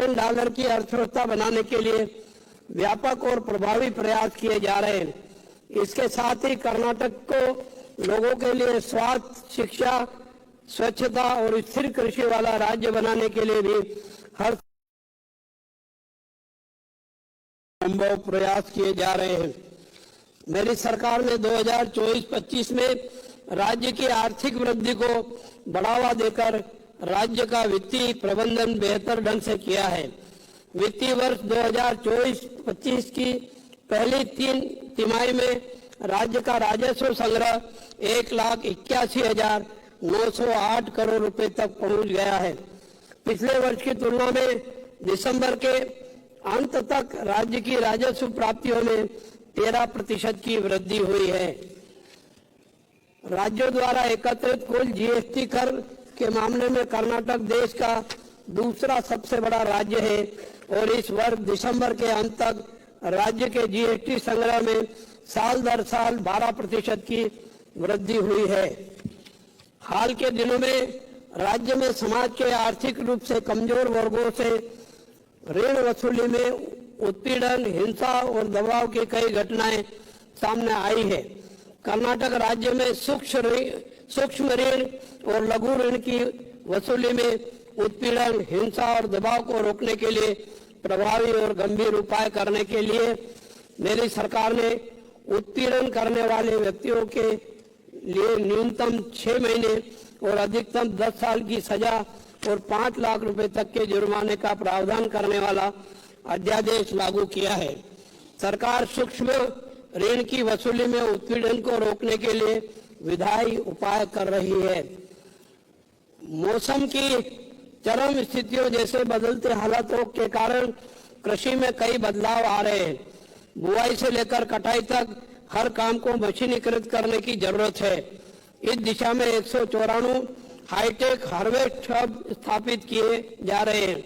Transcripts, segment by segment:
Trillion dollar की अर्थव्यवस्था बनाने के लिए व्यापक और प्रभावी प्रयास किए जा रहे हैं। इसके साथ ही कर्नाटक को लोगों के लिए स्वास्थ्य, शिक्षा, स्वच्छता और स्थिर कृषि वाला राज्य बनाने के लिए भी हर संभव प्रयास किए जा रहे हैं। मेरी सरकार ने 2024-25 में राज्य की आर्थिक वृद्धि को बढ़ावा देकर राज्य का वित्तीय प्रबंधन बेहतर ढंग से किया है। वित्तीय वर्ष 2024-25 की पहली 3 तिमाही में राज्य का राजस्व संग्रह 1,81,908 करोड़ रुपए तक पहुंच गया है। पिछले वर्ष की तुलना में दिसंबर के अंत तक राज्य की राजस्व प्राप्तियों में 13% की वृद्धि हुई है। राज्यों द्वारा एकत्रित कुल जीएसटी कर के मामले में कर्नाटक देश का दूसरा सबसे बड़ा राज्य है और इस वर्ष दिसंबर के अंत तक राज्य के जीएसटी संग्रह में साल दर साल 12% की वृद्धि हुई है। हाल के दिनों में राज्य में समाज के आर्थिक रूप से कमजोर वर्गों से ऋण वसूली में उत्पीड़न, हिंसा और दबाव की कई घटनाएं सामने आई है। कर्नाटक राज्य में सूक्ष्म ऋण और लघु ऋण की वसूली में उत्पीड़न, हिंसा और दबाव को रोकने के लिए प्रभावी और गंभीर उपाय करने के लिए मेरी सरकार ने उत्पीड़न करने वाले व्यक्तियों के लिए न्यूनतम 6 महीने और अधिकतम 10 साल की सजा और 5 लाख रुपए तक के जुर्माने का प्रावधान करने वाला अध्यादेश लागू किया है। सरकार सूक्ष्म ऋण की वसूली में उत्पीड़न को रोकने के लिए विधायी उपाय कर रही है। मौसम की चरम स्थितियों जैसे बदलते हालातों के कारण कृषि में कई बदलाव आ रहे हैं। बुआई से लेकर कटाई तक हर काम को मशीनीकृत करने की जरूरत है। इस दिशा में 194 हाईटेक हार्वेस्ट हब स्थापित किए जा रहे हैं।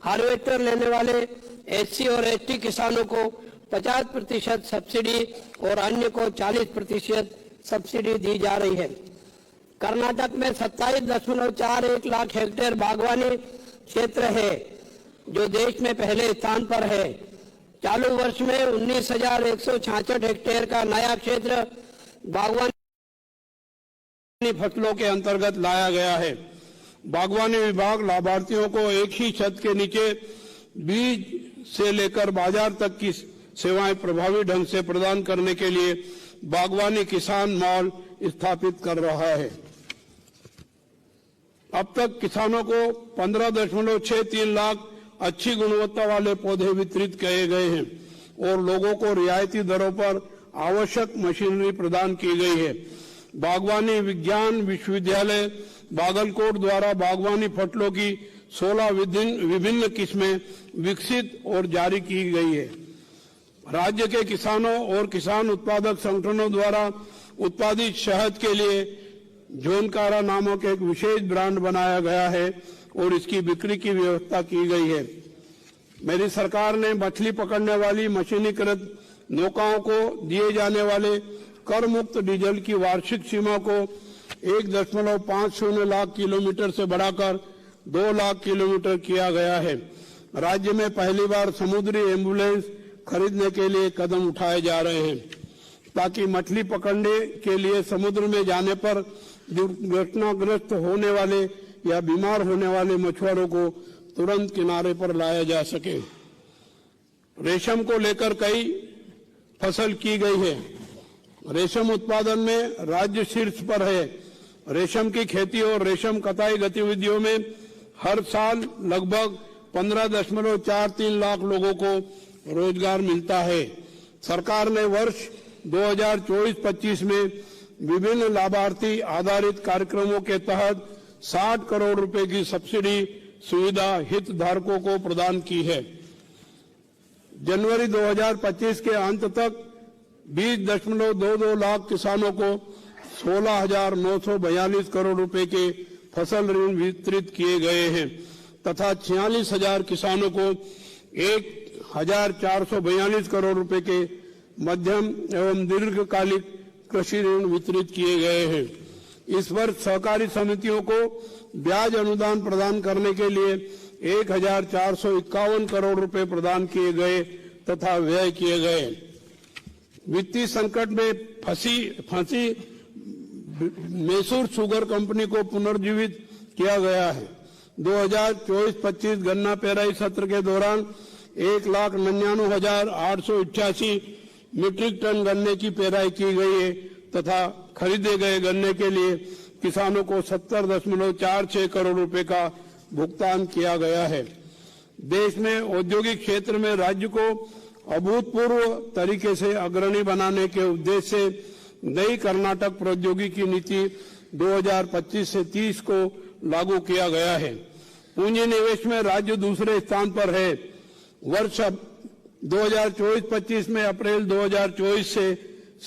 हार्वेस्टर लेने वाले एससी और एसटी किसानों को 50% सब्सिडी और अन्य को 40% सब्सिडी दी जा रही है। कर्नाटक में 27.41 लाख हेक्टेयर बागवानी क्षेत्र है जो देश में पहले स्थान पर है। चालू वर्ष में 19,166 हेक्टेयर का नया क्षेत्र बागवानी फसलों के अंतर्गत लाया गया है। बागवानी विभाग लाभार्थियों को एक ही छत के नीचे बीज से लेकर बाजार तक की सेवाएं प्रभावी ढंग से प्रदान करने के लिए बागवानी किसान मॉल स्थापित कर रहा है। अब तक किसानों को 15.63 लाख अच्छी गुणवत्ता वाले पौधे वितरित किए गए हैं और लोगों को रियायती दरों पर आवश्यक मशीनरी प्रदान की गई है। बागवानी विज्ञान विश्वविद्यालय बागलकोट द्वारा बागवानी फसलों की 16 विभिन्न किस्में विकसित और जारी की गई है। राज्य के किसानों और किसान उत्पादक संगठनों द्वारा उत्पादित शहद के लिए जोनकारा नामक एक विशेष ब्रांड बनाया गया है और इसकी बिक्री की व्यवस्था की गई है। मेरी सरकार ने मछली पकड़ने वाली मशीनीकृत नौकाओं को दिए जाने वाले कर मुक्त डीजल की वार्षिक सीमा को 1.50 लाख किलोमीटर से बढ़ाकर 2 लाख किलोमीटर किया गया है। राज्य में पहली बार समुद्री एम्बुलेंस खरीदने के लिए कदम उठाए जा रहे हैं ताकि मछली पकड़ने के लिए समुद्र में जाने पर दुर्घटनाग्रस्त होने वाले या बीमार होने वाले मछुआरों को तुरंत किनारे पर लाया जा सके। रेशम को लेकर कई फसल की गई है। रेशम उत्पादन में राज्य शीर्ष पर है। रेशम की खेती और रेशम कताई गतिविधियों में हर साल लगभग 15.43 लाख लोगों को रोजगार मिलता है। सरकार ने वर्ष 2024-25 में विभिन्न लाभार्थी आधारित कार्यक्रमों के तहत 60 करोड़ रुपए की सब्सिडी सुविधा हितधारकों को प्रदान की है। जनवरी 2025 के अंत तक 20.22 लाख किसानों को 16,942 करोड़ रुपए के फसल ऋण वितरित किए गए हैं तथा 46,000 किसानों को 1,442 करोड़ रुपए के मध्यम एवं दीर्घकालिक कृषि ऋण वितरित किए गए हैं। इस वर्ष सहकारी समितियों को ब्याज अनुदान प्रदान करने के लिए 1451 करोड़ रुपए प्रदान किए गए तथा व्यय किए गए। वित्तीय संकट में फंसी मैसूर शुगर कंपनी को पुनर्जीवित किया गया है। 2024-25 गन्ना पेराई सत्र के दौरान 1,99,888 मीट्रिक टन गन्ने की पेराई की गई है तथा खरीदे गए गन्ने के लिए किसानों को 70.46 करोड़ रुपए का भुगतान किया गया है। देश में औद्योगिक क्षेत्र में राज्य को अभूतपूर्व तरीके से अग्रणी बनाने के उद्देश्य से नई कर्नाटक प्रौद्योगिकी नीति 2025 से 30 को लागू किया गया है। पूंजी निवेश में राज्य दूसरे स्थान पर है। वर्ष 2024-25 में अप्रैल 2024 से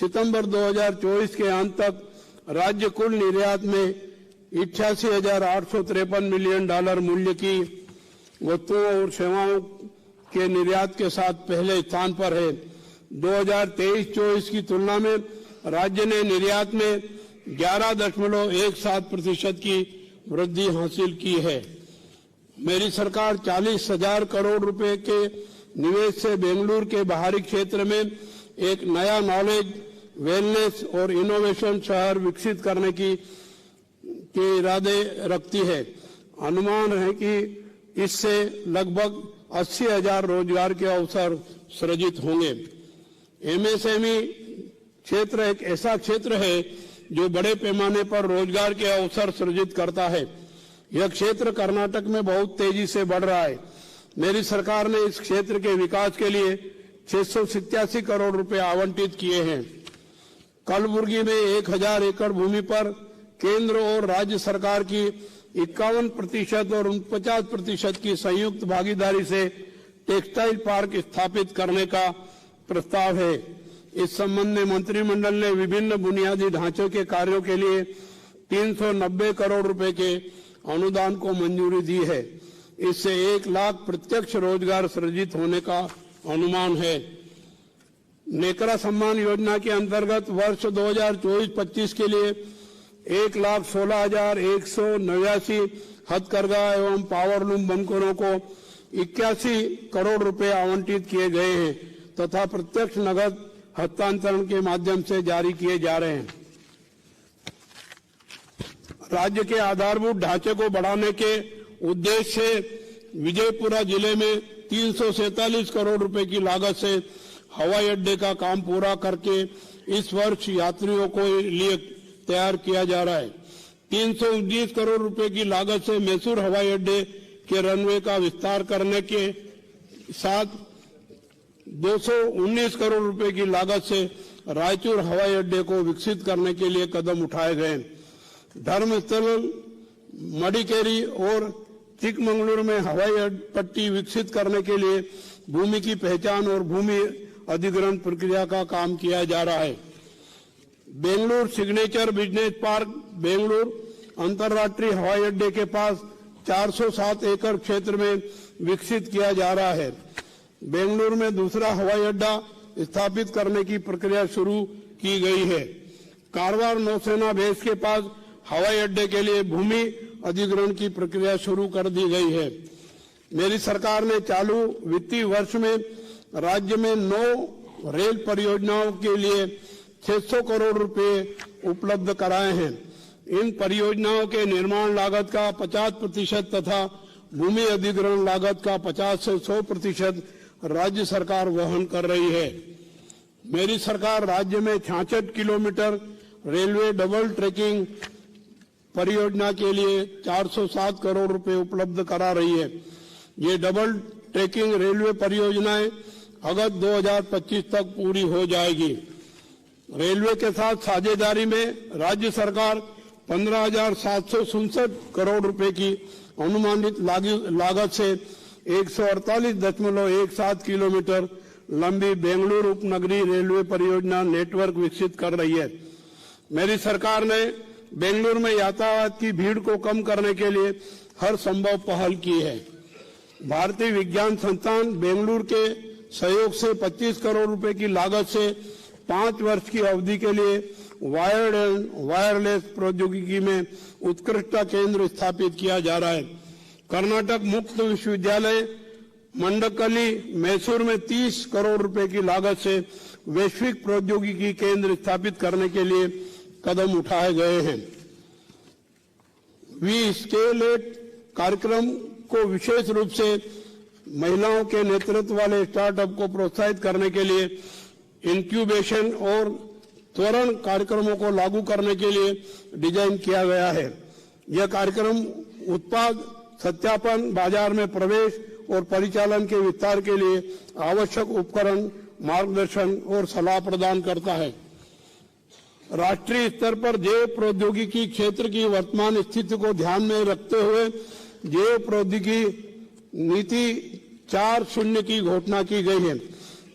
सितंबर 2024 के अंत तक राज्य कुल निर्यात में 88,853 मिलियन डॉलर मूल्य की वस्तुओं और सेवाओं के निर्यात के साथ पहले स्थान पर है। 2023-24 की तुलना में राज्य ने निर्यात में 11.17% की वृद्धि हासिल की है। मेरी सरकार 40,000 करोड़ रुपए के निवेश से बेंगलुरु के बाहरी क्षेत्र में एक नया नॉलेज, वेलनेस और इनोवेशन शहर विकसित करने के इरादे रखती है। अनुमान है कि इससे लगभग 80,000 रोजगार के अवसर सृजित होंगे। एमएसएमई क्षेत्र एक ऐसा क्षेत्र है जो बड़े पैमाने पर रोजगार के अवसर सृजित करता है। यह क्षेत्र कर्नाटक में बहुत तेजी से बढ़ रहा है। मेरी सरकार ने इस क्षेत्र के विकास के लिए 687 करोड़ रुपए आवंटित किए हैं। कलबुर्गी में 1,000 एकड़ भूमि पर केंद्र और राज्य सरकार की 51% और 49% की संयुक्त भागीदारी से टेक्सटाइल पार्क स्थापित करने का प्रस्ताव है। इस संबंध में मंत्रिमंडल ने विभिन्न बुनियादी ढांचे के कार्यों के लिए 390 करोड़ रुपए के अनुदान को मंजूरी दी है। इससे 1 लाख प्रत्यक्ष रोजगार सृजित होने का अनुमान है। नेकरा सम्मान योजना के अंतर्गत वर्ष 2024-25 के लिए 1,16,189 हथकरघा एवं पावरलूम बनकरों को 81 करोड़ रुपए आवंटित किए गए हैं तथा प्रत्यक्ष नगद हस्तांतरण के माध्यम से जारी किए जा रहे हैं। राज्य के आधारभूत ढांचे को बढ़ाने के उद्देश्य से विजयपुरा जिले में 347 करोड़ रुपए की लागत से हवाई अड्डे का काम पूरा करके इस वर्ष यात्रियों को लिए तैयार किया जा रहा है। 319 करोड़ रुपए की लागत से मैसूर हवाई अड्डे के रनवे का विस्तार करने के साथ 219 करोड़ रुपए की लागत से रायचूर हवाई अड्डे को विकसित करने के लिए कदम उठाए गए। धर्मस्थल मडिकेरी और चिकमंगलुरु में हवाई पट्टी विकसित करने के लिए भूमि की पहचान और भूमि अधिग्रहण प्रक्रिया का काम किया जा रहा है। Bengaluru signature business park Bengaluru अंतर्राष्ट्रीय हवाई अड्डे के पास 407 एकड़ क्षेत्र में विकसित किया जा रहा है। बेंगलुरु में दूसरा हवाई अड्डा स्थापित करने की प्रक्रिया शुरू की गई है। कारवार नौसेना बेस के पास हवाई अड्डे के लिए भूमि अधिग्रहण की प्रक्रिया शुरू कर दी गई है। मेरी सरकार ने चालू वित्तीय वर्ष में राज्य में 9 रेल परियोजनाओं के लिए 600 करोड़ रुपए उपलब्ध कराए हैं। इन परियोजनाओं के निर्माण लागत का 50% तथा भूमि अधिग्रहण लागत का 50 से 100% राज्य सरकार वहन कर रही है। मेरी सरकार राज्य में 66 किलोमीटर रेलवे डबल ट्रैकिंग परियोजना के लिए 407 करोड़ रुपए उपलब्ध करा रही है। ये डबल ट्रैकिंग रेलवे परियोजनाएं अगस्त 2025 तक पूरी हो जाएगी। रेलवे के साथ साझेदारी में राज्य सरकार 15,767 करोड़ रुपए की अनुमानित लागत से 148.17 किलोमीटर लंबी बेंगलुरु उपनगरीय रेलवे परियोजना नेटवर्क विकसित कर रही है। मेरी सरकार ने बेंगलुरु में यातायात की भीड़ को कम करने के लिए हर संभव पहल की है। भारतीय विज्ञान संस्थान बेंगलुरु के सहयोग से 25 करोड़ रुपए की लागत से 5 वर्ष की अवधि के लिए वायर्ड एंड वायरलेस प्रौद्योगिकी में उत्कृष्टता केंद्र स्थापित किया जा रहा है। कर्नाटक मुक्त विश्वविद्यालय मंडकली मैसूर में 30 करोड़ रुपए की लागत से वैश्विक प्रौद्योगिकी केंद्र स्थापित करने के लिए कदम उठाए गए हैं। वी स्केल इट कार्यक्रम को विशेष रूप से महिलाओं के नेतृत्व वाले स्टार्टअप को प्रोत्साहित करने के लिए इंक्यूबेशन और त्वरण कार्यक्रमों को लागू करने के लिए डिजाइन किया गया है। यह कार्यक्रम उत्पाद सत्यापन, बाजार में प्रवेश और परिचालन के विस्तार के लिए आवश्यक उपकरण, मार्गदर्शन और सलाह प्रदान करता है। राष्ट्रीय स्तर पर जैव प्रौद्योगिकी क्षेत्र की वर्तमान स्थिति को ध्यान में रखते हुए जैव प्रौद्योगिकी नीति 4.0 की घोषणा की गई है।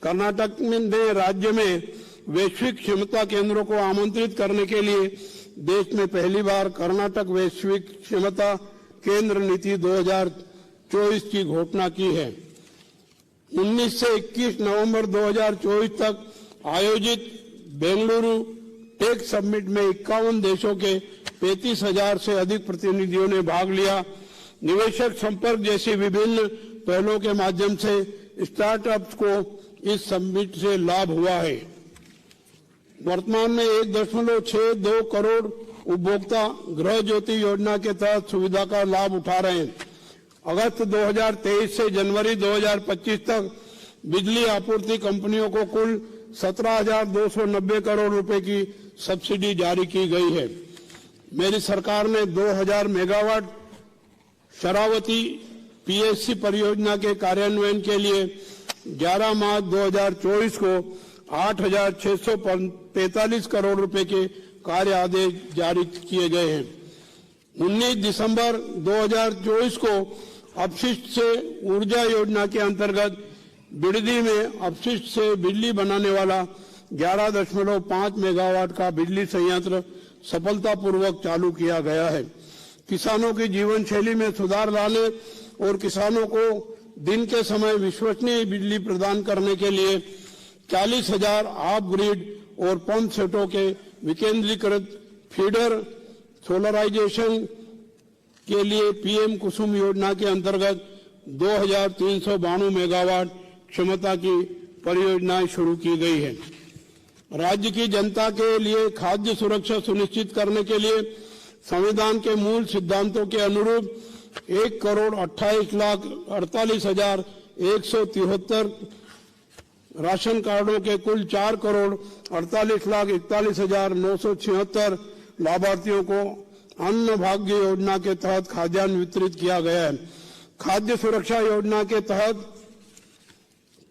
कर्नाटक ने राज्य में वैश्विक क्षमता केंद्रों को आमंत्रित करने के लिए देश में पहली बार कर्नाटक वैश्विक क्षमता केंद्र नीति 2024 की घोषणा की है। 19 से 21 नवंबर 2024 तक आयोजित बेंगलुरु टेक समिट में 51 देशों के 35,000 से अधिक प्रतिनिधियों ने भाग लिया। निवेशक संपर्क जैसी विभिन्न पहलों के माध्यम से स्टार्टअप्स को इस समिट से लाभ हुआ है। वर्तमान में 1.62 करोड़ उपभोक्ता गृह ज्योति योजना के तहत सुविधा का लाभ उठा रहे हैं। अगस्त 2023 से जनवरी 2025 तक बिजली आपूर्ति कंपनियों को कुल 17,290 करोड़ रुपए की सब्सिडी जारी की गई है। मेरी सरकार ने 2000 मेगावाट शरावती पीएससी परियोजना के कार्यान्वयन के लिए 11 मार्च 2024 को 8,645 करोड़ रुपए के कार्य आदेश जारी किए गए हैं। 19 दिसंबर 2024 को अपशिष्ट से ऊर्जा योजना के अंतर्गत बिडदी में अपशिष्ट से बिजली बनाने वाला 11.5 मेगावाट का बिजली संयंत्र सफलतापूर्वक चालू किया गया है। किसानों की जीवन शैली में सुधार लाने और किसानों को दिन के समय विश्वसनीय बिजली प्रदान करने के लिए 40,000 ऑफ ग्रिड और पंप सेटों के विकेंद्रीकृत फीडर सोलराइजेशन के लिए पीएम कुसुम योजना के अंतर्गत 2,392 मेगावाट क्षमता की परियोजनाएं शुरू की गई है। राज्य की जनता के लिए खाद्य सुरक्षा सुनिश्चित करने के लिए संविधान के मूल सिद्धांतों के अनुरूप 1,28,48,173 राशन कार्डों के कुल 4,48,41,976 लाभार्थियों को अन्न भाग्य योजना के तहत खाद्यान्न वितरित किया गया है। खाद्य सुरक्षा योजना के तहत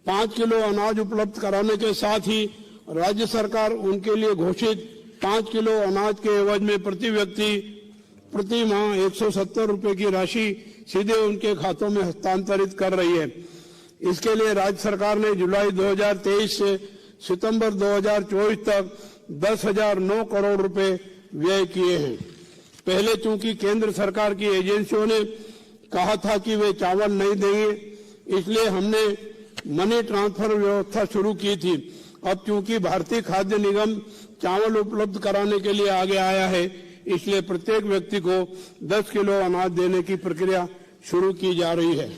5 किलो अनाज उपलब्ध कराने के साथ ही राज्य सरकार उनके लिए घोषित 5 किलो अनाज के एवज में प्रति व्यक्ति प्रति माह 170 रुपए की राशि सीधे उनके खातों में हस्तांतरित कर रही है। इसके लिए राज्य सरकार ने जुलाई 2023 से सितंबर 2024 तक 10,009 करोड़ रुपए व्यय किए हैं। पहले चूंकि केंद्र सरकार की एजेंसियों ने कहा था कि वे चावल नहीं देंगे, इसलिए हमने मनी ट्रांसफर व्यवस्था शुरू की थी। अब चूंकि भारतीय खाद्य निगम चावल उपलब्ध कराने के लिए आगे आया है, इसलिए प्रत्येक व्यक्ति को 10 किलो अनाज देने की प्रक्रिया शुरू की जा रही है।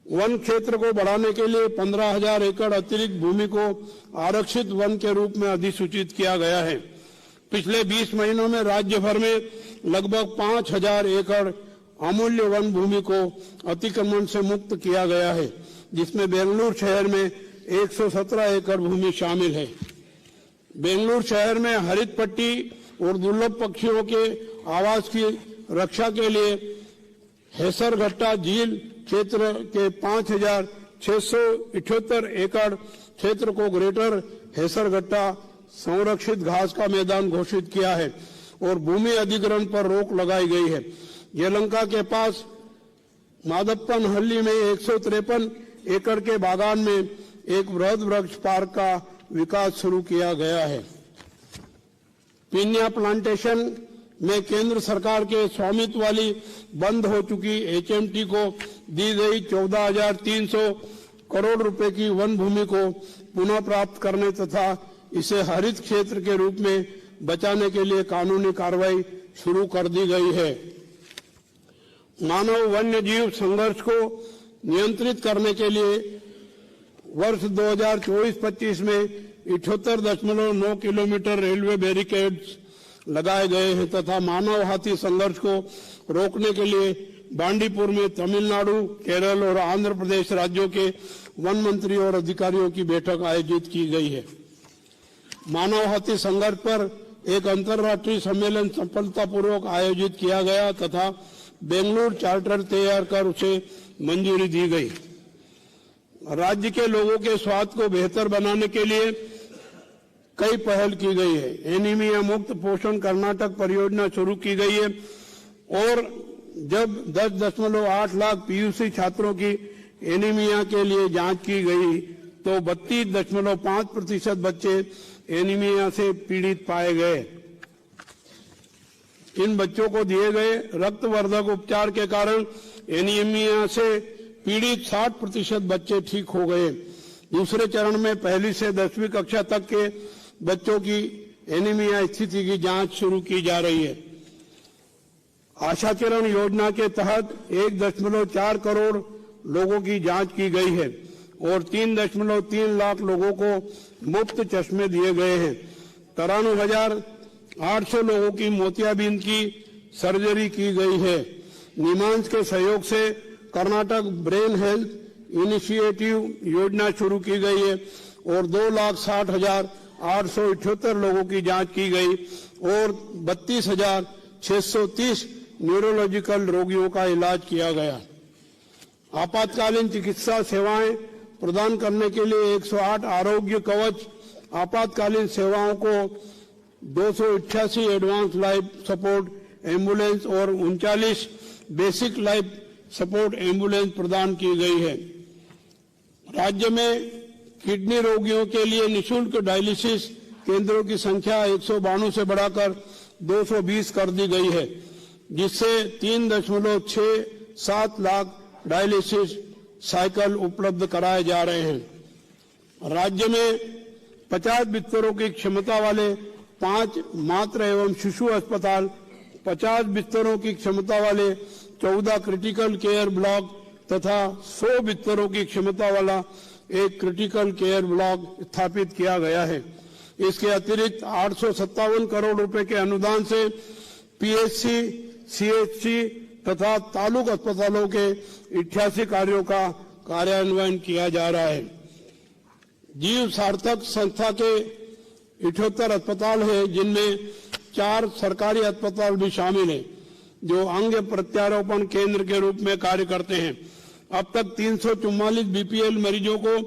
वन क्षेत्र को बढ़ाने के लिए 15,000 एकड़ अतिरिक्त भूमि को आरक्षित वन के रूप में अधिसूचित किया गया है। पिछले 20 महीनों में राज्य भर में लगभग 5,000 एकड़ अमूल्य वन भूमि को अतिक्रमण से मुक्त किया गया है, जिसमें बेंगलुरु शहर में 117 एकड़ भूमि शामिल है। बेंगलुरु शहर में हरित पट्टी और दुर्लभ पक्षियों के आवास की रक्षा के लिए हेसरघट्टा झील क्षेत्र के 5,678 एकड़ क्षेत्र को ग्रेटर हेसरघट्टा संरक्षित घास का मैदान घोषित किया है और भूमि अधिग्रहण पर रोक लगाई गई है। यलंका के पास मादप्पनहल्ली में 153 एकड़ के बागान में एक वृहद वृक्ष पार्क का विकास शुरू किया गया है। पिन्या प्लांटेशन में केंद्र सरकार के स्वामित्व वाली बंद हो चुकी एचएमटी को दी गई 14,300 करोड़ रुपए की वन भूमि को पुनः प्राप्त करने तथा इसे हरित क्षेत्र के रूप में बचाने के लिए कानूनी कार्रवाई शुरू कर दी गई है। मानव वन्य जीव संघर्ष को नियंत्रित करने के लिए वर्ष 2024-25 में 78.9 किलोमीटर रेलवे बैरिकेड्स लगाए गए हैं तथा मानव हाथी संघर्ष को रोकने के लिए बांडीपुर में तमिलनाडु, केरल और आंध्र प्रदेश राज्यों के वन मंत्री और अधिकारियों की बैठक आयोजित की गई है। मानव हाथी संघर्ष पर एक अंतर्राष्ट्रीय सम्मेलन सफलतापूर्वक आयोजित किया गया तथा बेंगलुरु चार्टर तैयार कर उसे मंजूरी दी गई। राज्य के लोगों के स्वास्थ्य को बेहतर बनाने के लिए कई पहल की गई है। एनीमिया मुक्त पोषण कर्नाटक परियोजना शुरू की गई है और जब 10.8 लाख पीयूसी छात्रों की एनीमिया के लिए जांच की गई तो 32.5% बच्चे एनीमिया से पीड़ित पाए गए। इन बच्चों को दिए गए रक्तवर्धक उपचार के कारण एनीमिया से पीड़ित 60% बच्चे ठीक हो गए। दूसरे चरण में पहली से 10वीं कक्षा तक के बच्चों की एनीमिया स्थिति की जांच शुरू की जा रही है। आशा किरण योजना के तहत 1.4 करोड़ लोगों की जांच की गई है और 3.3 लाख लोगों को मुफ्त चश्मे दिए गए हैं। 93,800 लोगों की मोतियाबिंद की सर्जरी की गई है। निमांस के सहयोग से कर्नाटक ब्रेन हेल्थ इनिशिएटिव योजना शुरू की गई है और 2,60,878 लोगों की जांच की गई और 32,630 न्यूरोलॉजिकल रोगियों का इलाज किया गया। आपातकालीन चिकित्सा सेवाएं प्रदान करने के लिए 108 आरोग्य कवच आपातकालीन सेवाओं को 288 एडवांस लाइफ सपोर्ट एम्बुलेंस और 39 बेसिक लाइफ सपोर्ट एम्बुलेंस प्रदान की गई है। राज्य में किडनी रोगियों के लिए निःशुल्क डायलिसिस केंद्रों की संख्या 192 से बढ़ाकर 220 कर दी गई है, जिससे 3.67 लाख डायलिसिस साइकिल उपलब्ध कराए जा रहे हैं। राज्य में 50 बिस्तरों की क्षमता वाले 5 मातृ एवं शिशु अस्पताल, 50 बिस्तरों की क्षमता वाले 14 क्रिटिकल केयर ब्लॉक तथा 100 बिस्तरों की क्षमता वाला एक क्रिटिकल केयर ब्लॉक स्थापित किया गया है। इसके अतिरिक्त 857 करोड़ रुपए के अनुदान से पीएचसी, सीएचसी तथा तालुक अस्पतालों के 88 कार्यों का कार्यान्वयन किया जा रहा है। जीव सार्थक संस्था के 78 अस्पताल हैं, जिनमें 4 सरकारी अस्पताल भी शामिल हैं, जो अंग प्रत्यारोपण केंद्र के रूप में कार्य करते हैं। अब तक 344 बीपीएल मरीजों को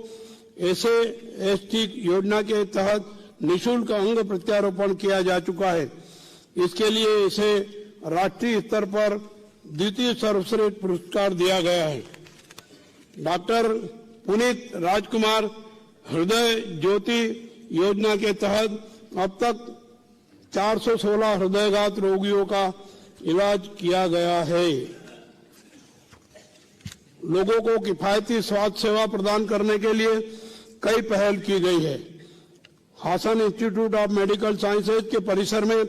एसए/एसटी योजना के तहत निःशुल्क अंग प्रत्यारोपण किया जा चुका है। इसके लिए इसे राष्ट्रीय स्तर पर द्वितीय सर्वश्रेष्ठ पुरस्कार दिया गया है। डॉक्टर पुनीत राजकुमार हृदय ज्योति योजना के तहत अब तक 416 हृदयघात रोगियों का इलाज किया गया है। लोगों को किफायती स्वास्थ्य सेवा प्रदान करने के लिए कई पहल की गई है। Hassan institute of medical sciences के परिसर में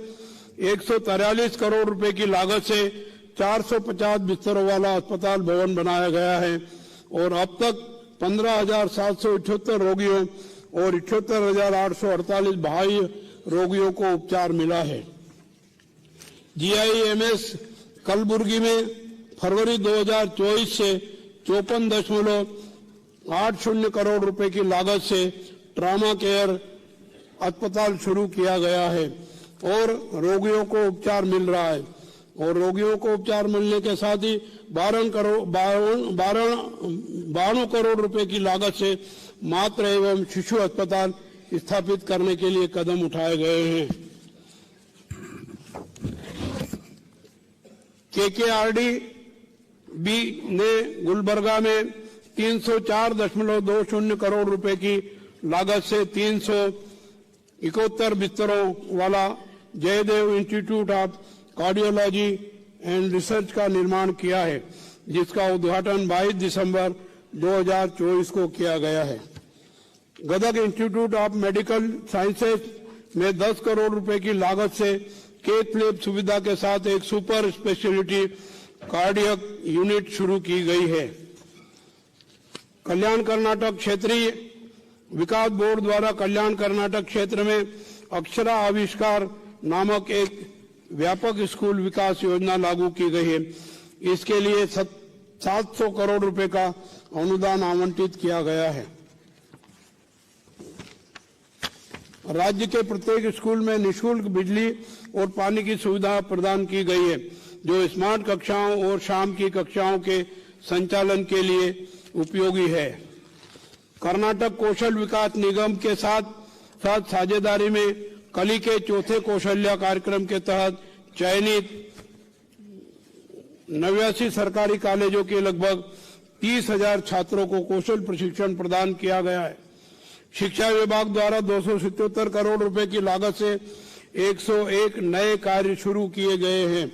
143 करोड़ रुपए की लागत से 450 बिस्तरों वाला अस्पताल भवन बनाया गया है और अब तक 15,778 रोगियों और 78,848 बाह्य रोगियों को उपचार मिला है। GIMS कलबुर्गी में फरवरी 2024 से 54.80 करोड़ रुपए की लागत से ट्रॉमा केयर अस्पताल शुरू किया गया है और रोगियों को उपचार मिल रहा है और रोगियों को उपचार मिलने के साथ ही 52 करोड़ रुपए की लागत से मातृ एवं शिशु अस्पताल स्थापित करने के लिए कदम उठाए गए हैं। KKRD बी ने गुलबर्गा में 304.20 करोड़ रुपए की लागत से 371 बिस्तरों वाला Jayadeva institute of cardiology and research का निर्माण किया है, जिसका उद्घाटन 22 दिसंबर 2024 को किया गया है। Gadag institute of medical sciences में 10 करोड़ रुपए की लागत से कैथ लैब सुविधा के साथ एक सुपर स्पेशलिटी कार्डियक यूनिट शुरू की गई है। कल्याण कर्नाटक क्षेत्रीय विकास बोर्ड द्वारा कल्याण कर्नाटक क्षेत्र में अक्षरा आविष्कार नामक एक व्यापक स्कूल विकास योजना लागू की गई है। इसके लिए 700 करोड़ रुपए का अनुदान आवंटित किया गया है। राज्य के प्रत्येक स्कूल में निःशुल्क बिजली और पानी की सुविधा प्रदान की गई है, जो स्मार्ट कक्षाओं और शाम की कक्षाओं के संचालन के लिए उपयोगी है। कर्नाटक कौशल विकास निगम के साथ साझेदारी में कली के चौथे कौशल्या कार्यक्रम के तहत चयनित 89 सरकारी कॉलेजों के लगभग 30,000 छात्रों को कौशल प्रशिक्षण प्रदान किया गया है। शिक्षा विभाग द्वारा 277 करोड़ रुपए की लागत से 101 नए कार्य शुरू किए गए हैं।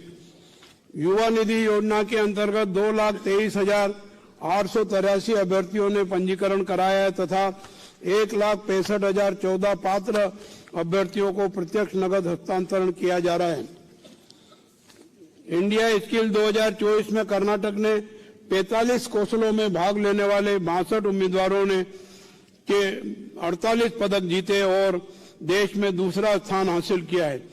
युवा निधि योजना के अंतर्गत 2,23,883 अभ्यर्थियों ने पंजीकरण कराया है तथा 1,65,014 पात्र अभ्यर्थियों को प्रत्यक्ष नगद हस्तांतरण किया जा रहा है। इंडिया स्किल 2024 में कर्नाटक ने 45 कौशलों में भाग लेने वाले 62 उम्मीदवारों ने के 48 पदक जीते और देश में दूसरा स्थान हासिल किया है।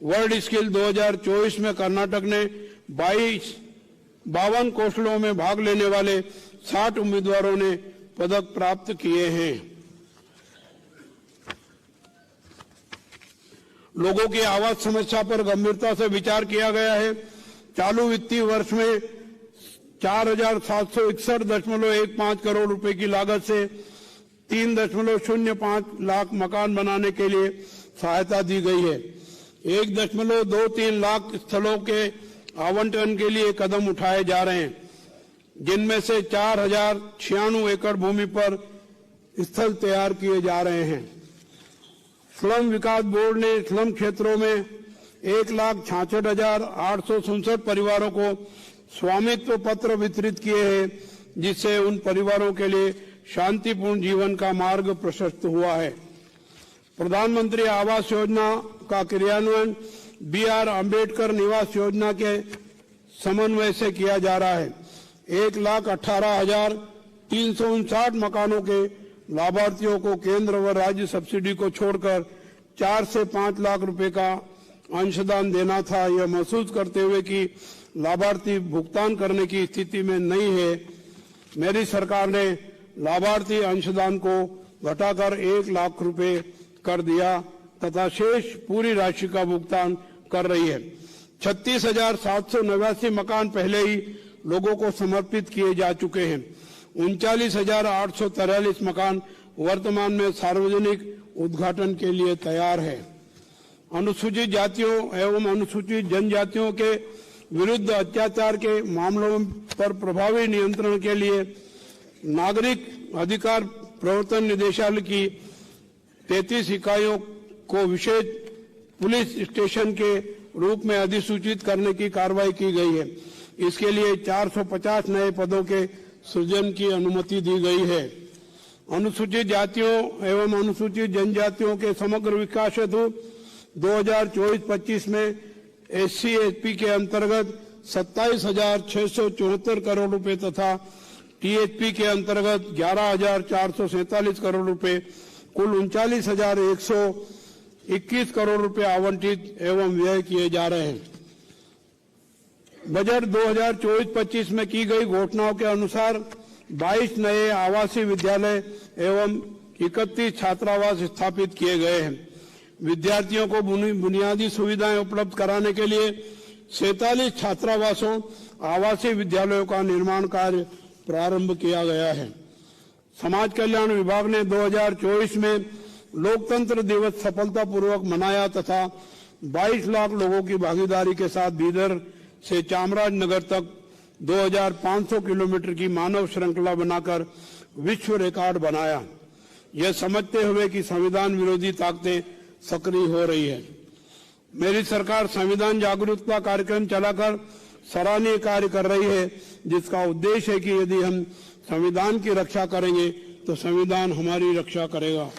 वर्ल्ड स्किल 2024 में कर्नाटक ने 52 कौशलों में भाग लेने वाले 60 उम्मीदवारों ने पदक प्राप्त किए हैं। लोगों की आवास समस्या पर गंभीरता से विचार किया गया है। चालू वित्तीय वर्ष में 4,761.15 करोड़ रुपए की लागत से 3.05 लाख मकान बनाने के लिए सहायता दी गई है। 1.23 लाख स्थलों के आवंटन के लिए कदम उठाए जा रहे हैं, जिनमें से 4,096 एकड़ भूमि पर स्थल तैयार किए जा रहे हैं। स्लम विकास बोर्ड ने स्लम क्षेत्रों में 1,66,867 परिवारों को स्वामित्व पत्र वितरित किए हैं, जिससे उन परिवारों के लिए शांतिपूर्ण जीवन का मार्ग प्रशस्त हुआ है। प्रधानमंत्री आवास योजना का क्रियान्वयन BR अम्बेडकर निवास योजना के समन्वय से किया जा रहा है। 1,18,359 मकानों के लाभार्थियों को केंद्र व राज्य सब्सिडी को छोड़कर 4 से 5 लाख रुपए का अंशदान देना था। यह महसूस करते हुए कि लाभार्थी भुगतान करने की स्थिति में नहीं है, मेरी सरकार ने लाभार्थी अंशदान को घटाकर 1 लाख रुपए कर दिया तथा शेष पूरी राशि का भुगतान कर रही है। 36,789 मकान पहले ही लोगों को समर्पित किए जा चुके हैं। 39,843 मकान वर्तमान में सार्वजनिक उद्घाटन के लिए तैयार है। अनुसूचित जातियों एवं अनुसूचित जनजातियों के विरुद्ध अत्याचार के मामलों पर प्रभावी नियंत्रण के लिए नागरिक अधिकार प्रवर्तन निदेशालय की 33 इकाइयों को विशेष पुलिस स्टेशन के रूप में अधिसूचित करने की कार्रवाई की गई है। इसके लिए 450 नए पदों के सृजन की अनुमति दी गई है। अनुसूचित जातियों एवं अनुसूचित जनजातियों के समग्र विकास हेतु 2024-25 में SC/ST के अंतर्गत 27,674 करोड़ रुपए तथा THP के अंतर्गत 11,447 करोड़ रुपए कुल 39,121 करोड़ रुपए आवंटित एवं व्यय किए जा रहे हैं। बजट 2024-25 में की गई घोषणाओं के अनुसार 22 नए आवासीय विद्यालय एवं 31 छात्रावास स्थापित किए गए हैं। विद्यार्थियों को बुनियादी सुविधाएं उपलब्ध कराने के लिए 47 छात्रावासों आवासीय विद्यालयों का निर्माण कार्य प्रारंभ किया गया है। समाज कल्याण विभाग ने 2024 में लोकतंत्र दिवस सफलतापूर्वक मनाया तथा 22 लाख लोगों की भागीदारी के साथ बीदर से चामराजनगर तक 2,500 किलोमीटर की मानव श्रृंखला बनाकर विश्व रिकॉर्ड बनाया। यह समझते हुए कि संविधान विरोधी ताकतें सक्रिय हो रही है, मेरी सरकार संविधान जागरूकता कार्यक्रम चलाकर सराहनीय कार्य कर रही है, जिसका उद्देश्य है कि यदि हम संविधान की रक्षा करेंगे तो संविधान हमारी रक्षा करेगा।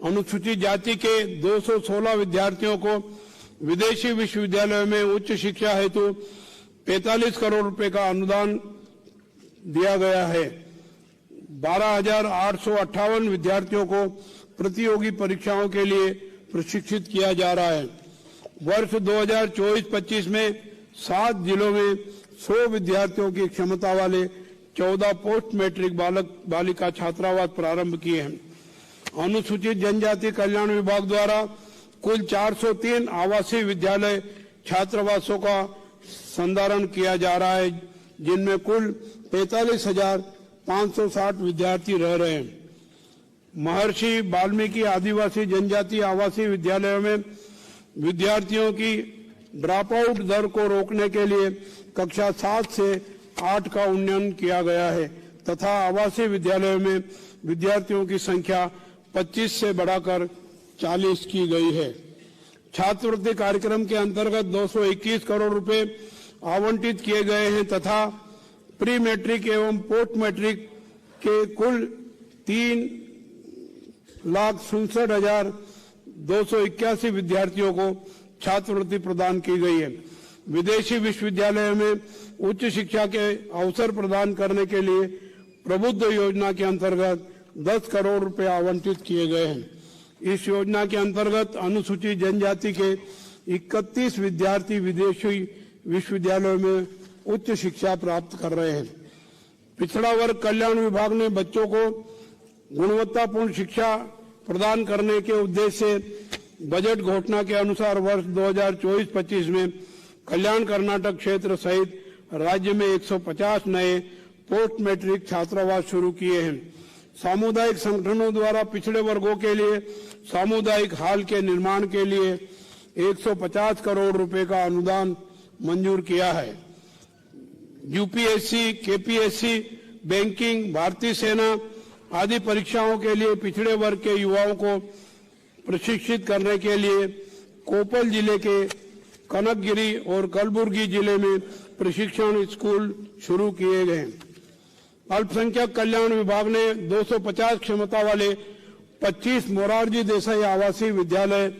अनुसूचित जाति के 216 विद्यार्थियों को विदेशी विश्वविद्यालयों में उच्च शिक्षा हेतु 45 करोड़ रुपए का अनुदान दिया गया है। 12,858 विद्यार्थियों को प्रतियोगी परीक्षाओं के लिए प्रशिक्षित किया जा रहा है। वर्ष 2024-25 में 7 जिलों में 100 विद्यार्थियों की क्षमता वाले 14 पोस्ट मैट्रिक बालक बालिका छात्रावास प्रारंभ किए हैं। अनुसूचित जनजाति कल्याण विभाग द्वारा कुल 403 आवासीय विद्यालय छात्रावासों का संधारण किया जा रहा है, जिनमें कुल 45,560 विद्यार्थी रह रहे हैं। महर्षि वाल्मीकि आदिवासी जनजाति आवासीय विद्यालयों में विद्यार्थियों की ड्रॉप आउट दर को रोकने के लिए कक्षा 7 से 8 का उन्नयन किया गया है तथा आवासीय विद्यालयों में विद्यार्थियों की संख्या 25 से बढ़ाकर 40 की गई है। छात्रवृत्ति कार्यक्रम के अंतर्गत 221 करोड़ रुपए आवंटित किए गए हैं तथा प्री मैट्रिक एवं पोस्ट मैट्रिक के कुल 3,67,281 विद्यार्थियों को छात्रवृत्ति प्रदान की गई है। विदेशी विश्वविद्यालयों में उच्च शिक्षा के अवसर प्रदान करने के लिए प्रबुद्ध योजना के अंतर्गत 10 करोड़ रुपए आवंटित किए गए हैं। इस योजना के अंतर्गत अनुसूचित जनजाति के 31 विद्यार्थी विदेशी विश्वविद्यालयों में उच्च शिक्षा प्राप्त कर रहे हैं। पिछड़ा वर्ग कल्याण विभाग ने बच्चों को गुणवत्तापूर्ण शिक्षा प्रदान करने के उद्देश्य से बजट घोषणा के अनुसार वर्ष 2024-25 में कल्याण कर्नाटक क्षेत्र सहित राज्य में 150 नए पोस्ट मैट्रिक छात्रावास शुरू किए हैं। सामुदायिक संगठनों द्वारा पिछड़े वर्गों के लिए सामुदायिक हॉल के निर्माण के लिए 150 करोड़ रुपए का अनुदान मंजूर किया है। यूपीएससी, केपीएससी, बैंकिंग, भारतीय सेना आदि परीक्षाओं के लिए पिछड़े वर्ग के युवाओं को प्रशिक्षित करने के लिए कोपल जिले के कनकगिरी और कलबुर्गी जिले में प्रशिक्षण स्कूल शुरू किए गए। अल्पसंख्यक कल्याण विभाग ने 250 क्षमता वाले 25 मोरारजी देसाई आवासीय विद्यालय,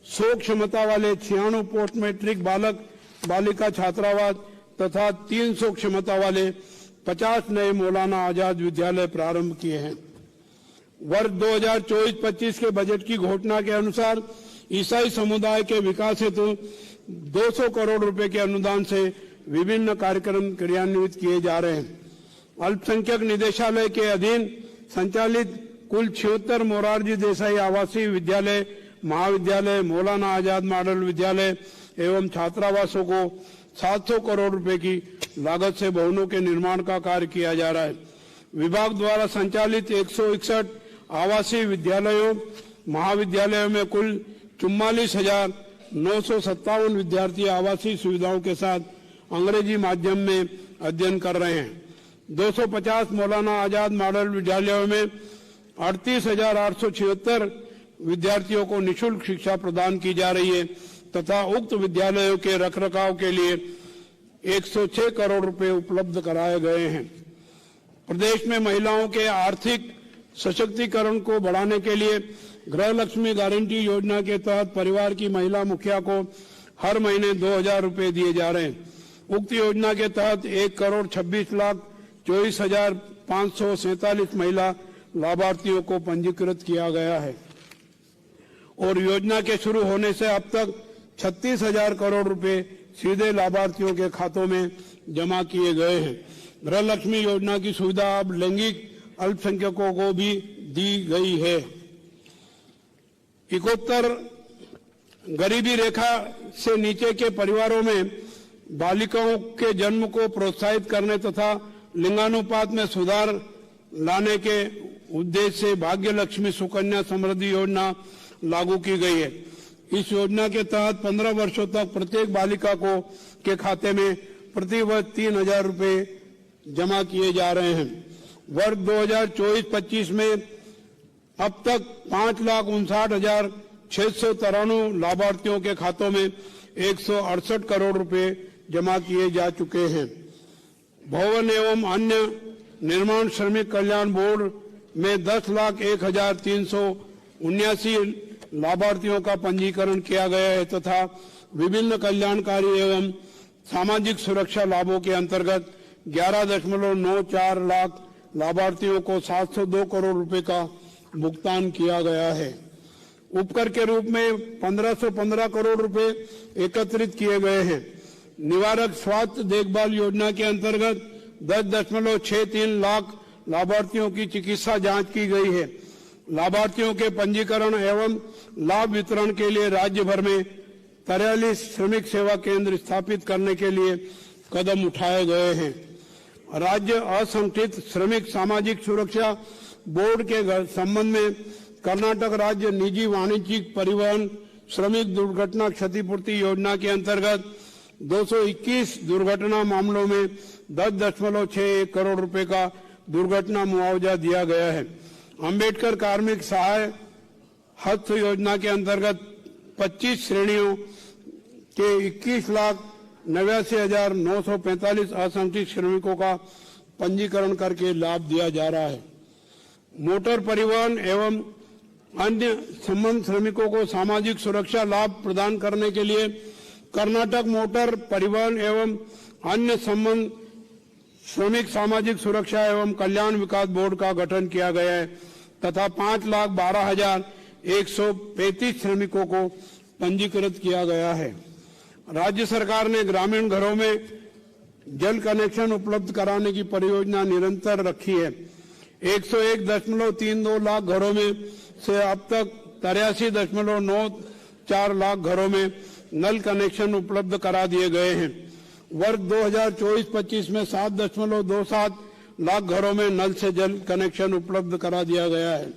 100 क्षमता वाले 96 पोस्ट मैट्रिक बालक बालिका छात्रावास तथा 300 क्षमता वाले 50 नए मौलाना आजाद विद्यालय प्रारंभ किए हैं। वर्ष 2024-25 के बजट की घोषणा के अनुसार ईसाई समुदाय के विकास हेतु 200 करोड़ रुपए के अनुदान से विभिन्न कार्यक्रम क्रियान्वित किए जा रहे हैं। अल्पसंख्यक निदेशालय के अधीन संचालित कुल 76 मोरारजी देसाई आवासीय विद्यालय, महाविद्यालय, मौलाना आजाद मॉडल विद्यालय एवं छात्रावासों को 700 करोड़ रुपए की लागत से भवनों के निर्माण का कार्य किया जा रहा है। विभाग द्वारा संचालित 161 आवासीय विद्यालयों, महाविद्यालयों में कुल 44,957 विद्यार्थी आवासीय सुविधाओं के साथ अंग्रेजी माध्यम में अध्ययन कर रहे हैं। 250 मौलाना आजाद मॉडल विद्यालयों में 38,876 विद्यार्थियों को निःशुल्क शिक्षा प्रदान की जा रही है तथा उक्त विद्यालयों के रखरखाव के लिए 106 करोड़ रुपए उपलब्ध कराए गए हैं। प्रदेश में महिलाओं के आर्थिक सशक्तिकरण को बढ़ाने के लिए गृह लक्ष्मी गारंटी योजना के तहत परिवार की महिला मुखिया को हर महीने 2,000 रुपए दिए जा रहे हैं। उक्त योजना के तहत 1,26,24,547 महिला लाभार्थियों को पंजीकृत किया गया है और योजना के शुरू होने से अब तक 36,000 करोड़ रुपए सीधे लाभार्थियों के खातों में जमा किए गए हैं। गृह लक्ष्मी योजना की सुविधा अब लैंगिक अल्पसंख्यकों को भी दी गई है। 71 गरीबी रेखा से नीचे के परिवारों में बालिकाओं के जन्म को प्रोत्साहित करने तथा लिंगानुपात में सुधार लाने के उद्देश्य से भाग्य लक्ष्मी सुकन्या समृद्धि योजना लागू की गई है। इस योजना के तहत 15 वर्षों तक प्रत्येक बालिका को के खाते में प्रति वर्ष 3,000 रुपए जमा किए जा रहे हैं। वर्ष 2024-25 में अब तक 5,59,693 लाभार्थियों के खातों में 168 करोड़ रुपए जमा किए जा चुके हैं। भवन एवं अन्य निर्माण श्रमिक कल्याण बोर्ड में 10,01,379 लाभार्थियों का पंजीकरण किया गया है तथा विभिन्न कल्याणकारी एवं सामाजिक सुरक्षा लाभों के अंतर्गत 11.94 लाख लाभार्थियों को 702 करोड़ रुपए का भुगतान किया गया है। उपकर के रूप में 1515 करोड़ रुपए एकत्रित किए गए हैं। निवारक स्वास्थ्य देखभाल योजना के अंतर्गत 10.63 लाख लाभार्थियों की चिकित्सा जांच की गई है। लाभार्थियों के पंजीकरण एवं लाभ वितरण के लिए राज्य भर में 43 श्रमिक सेवा केंद्र स्थापित करने के लिए कदम उठाए गए हैं। राज्य असंगठित श्रमिक सामाजिक सुरक्षा बोर्ड के संबंध में कर्नाटक राज्य निजी वाणिज्यिक परिवहन श्रमिक दुर्घटना क्षतिपूर्ति योजना के अंतर्गत 221 दुर्घटना मामलों में 10.61 करोड़ रुपए का दुर्घटना मुआवजा दिया गया है। अंबेडकर कार्मिक सहाय हस्त योजना के अंतर्गत 25 श्रेणियों के 21,89,945 असंगठित श्रमिकों का पंजीकरण करके लाभ दिया जा रहा है। मोटर परिवहन एवं अन्य संबंध श्रमिकों को सामाजिक सुरक्षा लाभ प्रदान करने के लिए कर्नाटक मोटर परिवहन एवं अन्य संबंध श्रमिक सामाजिक सुरक्षा एवं कल्याण विकास बोर्ड का गठन किया गया है तथा 5,12,135 श्रमिकों को पंजीकृत किया गया है। राज्य सरकार ने ग्रामीण घरों में जल कनेक्शन उपलब्ध कराने की परियोजना निरंतर रखी है। 101.32 लाख घरों में से अब तक 83.94 लाख घरों में नल कनेक्शन उपलब्ध करा दिए गए हैं। वर्ष 2024-25 में 7.27 लाख घरों में नल से जल कनेक्शन उपलब्ध करा दिया गया है।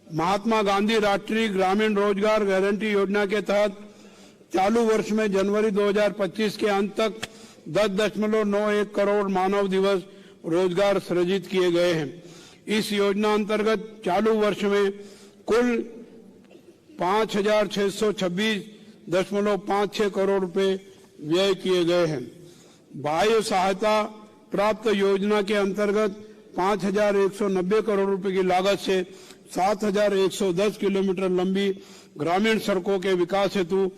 महात्मा गांधी राष्ट्रीय ग्रामीण रोजगार गारंटी योजना के तहत चालू वर्ष में जनवरी 2025 के अंत तक 10.91 करोड़ मानव दिवस रोजगार सृजित किए गए हैं। इस योजना अंतर्गत चालू वर्ष में कुल 5,626.56 करोड़ रुपए व्यय किए गए हैं। बाह्य सहायता प्राप्त योजना के अंतर्गत 5,190 करोड़ रुपए की लागत से 7,110 किलोमीटर लंबी ग्रामीण सड़कों के विकास हेतु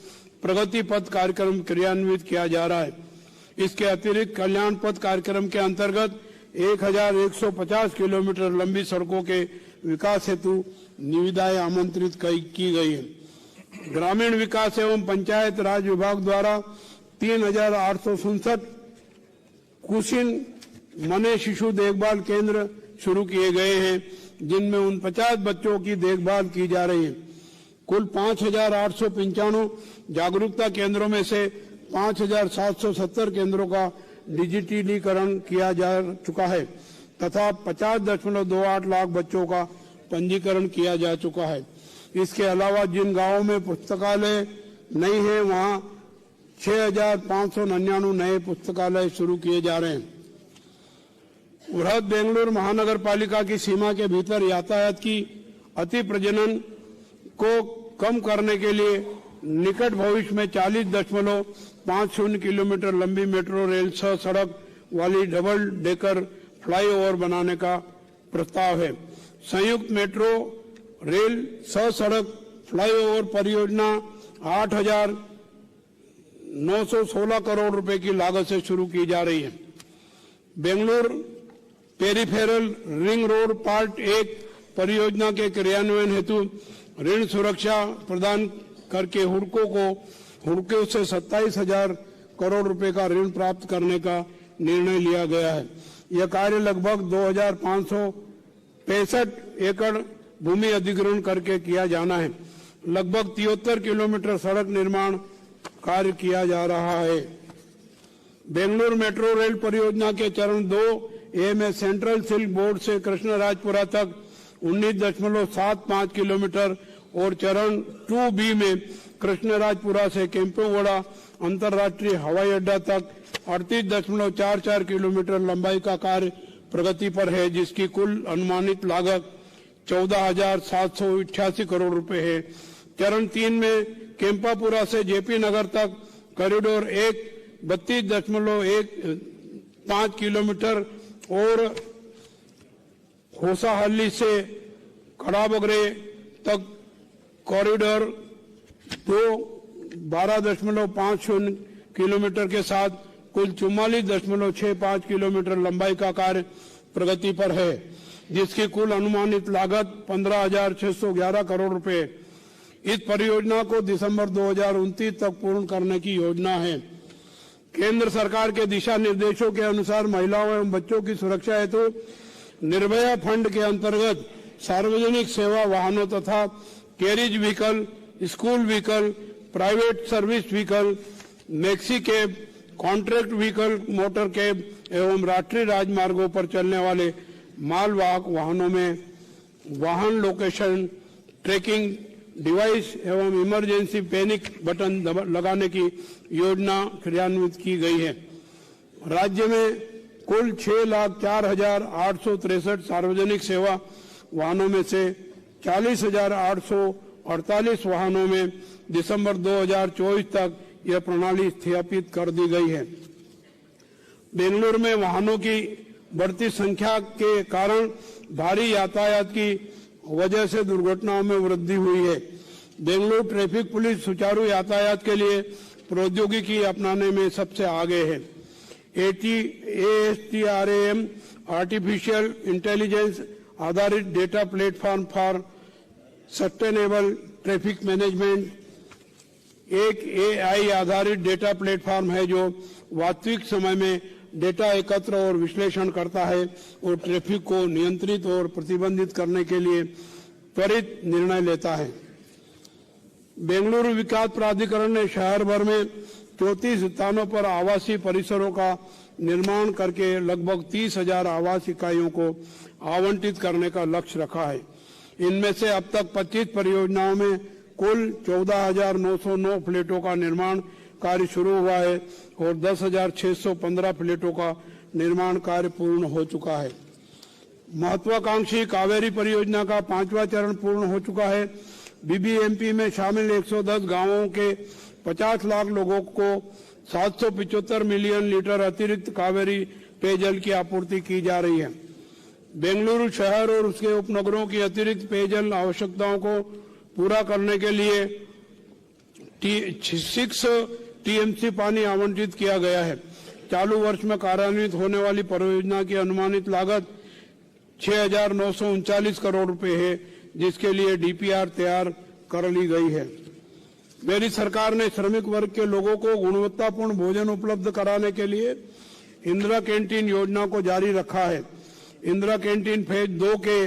प्रगति पथ कार्यक्रम क्रियान्वित किया जा रहा है। इसके अतिरिक्त कल्याण पथ कार्यक्रम के अंतर्गत 1,150 किलोमीटर लंबी सड़कों के विकास हेतु निविदाएं आमंत्रित की गई है। ग्रामीण विकास एवं पंचायत राज विभाग द्वारा 3,867 कुशीन मने शिशु देखभाल केंद्र शुरू किए गए हैं, जिनमें 49 बच्चों की देखभाल की जा रही है। कुल 5,895 जागरूकता केंद्रों में से 5,770 केंद्रों का डिजिटलीकरण किया जा चुका है तथा 50.28 लाख बच्चों का पंजीकरण किया जा चुका है। इसके अलावा जिन गांवों में पुस्तकालय नहीं है, वहां 6,599 नए पुस्तकालय शुरू किए जा रहे हैं। बृहद बेंगलुरु महानगर पालिका की सीमा के भीतर यातायात की अति प्रजनन को कम करने के लिए निकट भविष्य में 40.50 किलोमीटर लंबी मेट्रो रेल सह सड़क वाली डबल डेकर फ्लाईओवर बनाने का प्रस्ताव है। संयुक्त मेट्रो रेल सह सड़क फ्लाईओवर परियोजना 8,916 करोड़ रुपए की लागत से शुरू की जा रही है। Bengaluru peripheral ring road part 1 परियोजना के क्रियान्वयन हेतु ऋण सुरक्षा प्रदान करके हुडको से 27,000 करोड़ रुपए का ऋण प्राप्त करने का निर्णय लिया गया है। यह कार्य लगभग 2,565 एकड़ भूमि अधिग्रहण करके किया जाना है। लगभग 73 किलोमीटर सड़क निर्माण कार्य किया जा रहा है। बेंगलुरु मेट्रो रेल परियोजना के चरण 2A में सेंट्रल सिल्क बोर्ड से कृष्णराजपुरा तक 19.75 किलोमीटर और चरण 2B में कृष्णराजपुरा से केंपेगौड़ा अंतर्राष्ट्रीय हवाई अड्डा तक 38.44 किलोमीटर लंबाई का कार्य प्रगति पर है, जिसकी कुल अनुमानित लागत 14,788 करोड़ रुपए है। चरण 3 में केंपापुरा से जेपी नगर तक कॉरिडोर 1 32.15 किलोमीटर और होसाहल्ली से खड़ाबगरे तक कॉरिडोर 2 12.50 किलोमीटर के साथ कुल 44.65 किलोमीटर लंबाई का कार्य प्रगति पर है, जिसकी कुल अनुमानित लागत 15,611 करोड़ रुपए। इस परियोजना को दिसंबर 2029 तक पूर्ण करने की योजना है। केंद्र सरकार के दिशा निर्देशों के अनुसार महिलाओं एवं बच्चों की सुरक्षा हेतु निर्भया फंड के अंतर्गत सार्वजनिक सेवा वाहनों तथा carriage vehicle, school vehicle, private service vehicle, maxi cab, contract vehicle, motor cab एवं राष्ट्रीय राजमार्गों पर चलने वाले मालवाहक वाहनों में वाहन लोकेशन ट्रैकिंग डिवाइस एवं इमरजेंसी पैनिक बटन लगाने की योजना क्रियान्वित की गई है। राज्य में कुल 6,04,863 सार्वजनिक सेवा वाहनों में से 40,848 वाहनों में दिसंबर 2024 तक यह प्रणाली स्थापित कर दी गई है। बेंगलुरु में वाहनों की बढ़ती संख्या के कारण भारी यातायात की वजह से दुर्घटनाओं में वृद्धि हुई है। बेंगलुरु ट्रैफिक पुलिस सुचारू यातायात के लिए प्रौद्योगिकी अपनाने में सबसे आगे है। ASTRAM आर्टिफिशियल इंटेलिजेंस आधारित data platform for sustainable traffic management एक AI आधारित डेटा प्लेटफॉर्म है जो वास्तविक समय में डेटा एकत्र और विश्लेषण करता है और ट्रैफिक को नियंत्रित और प्रतिबंधित करने के लिए त्वरित निर्णय लेता है। बेंगलुरु विकास प्राधिकरण ने शहर भर में 34 स्थानों पर आवासीय परिसरों का निर्माण करके लगभग 30,000 आवास इकाइयों को आवंटित करने का लक्ष्य रखा है। इनमें से अब तक 25 परियोजनाओं में कुल 14,909 फ्लैटों का निर्माण कार्य शुरू हुआ है और 10,615 फ्लैटों का निर्माण कार्य पूर्ण हो चुका है। महत्वाकांक्षी कावेरी परियोजना का 5वां चरण पूर्ण हो चुका है। BBMP में शामिल 110 गांवों के 50 लाख लोगों को 775 मिलियन लीटर अतिरिक्त कावेरी पेयजल की आपूर्ति की जा रही है। बेंगलुरु शहर और उसके उपनगरों की अतिरिक्त पेयजल आवश्यकताओं को पूरा करने के लिए 6 TMC पानी आवंटित किया गया है। चालू वर्ष में कार्यान्वित होने वाली परियोजना की अनुमानित लागत 6,939 करोड़ रुपए है, जिसके लिए DPR तैयार कर ली गई है। मेरी सरकार ने श्रमिक वर्ग के लोगों को गुणवत्तापूर्ण भोजन उपलब्ध कराने के लिए इंदिरा कैंटीन योजना को जारी रखा है। इंदिरा कैंटीन फेज 2 के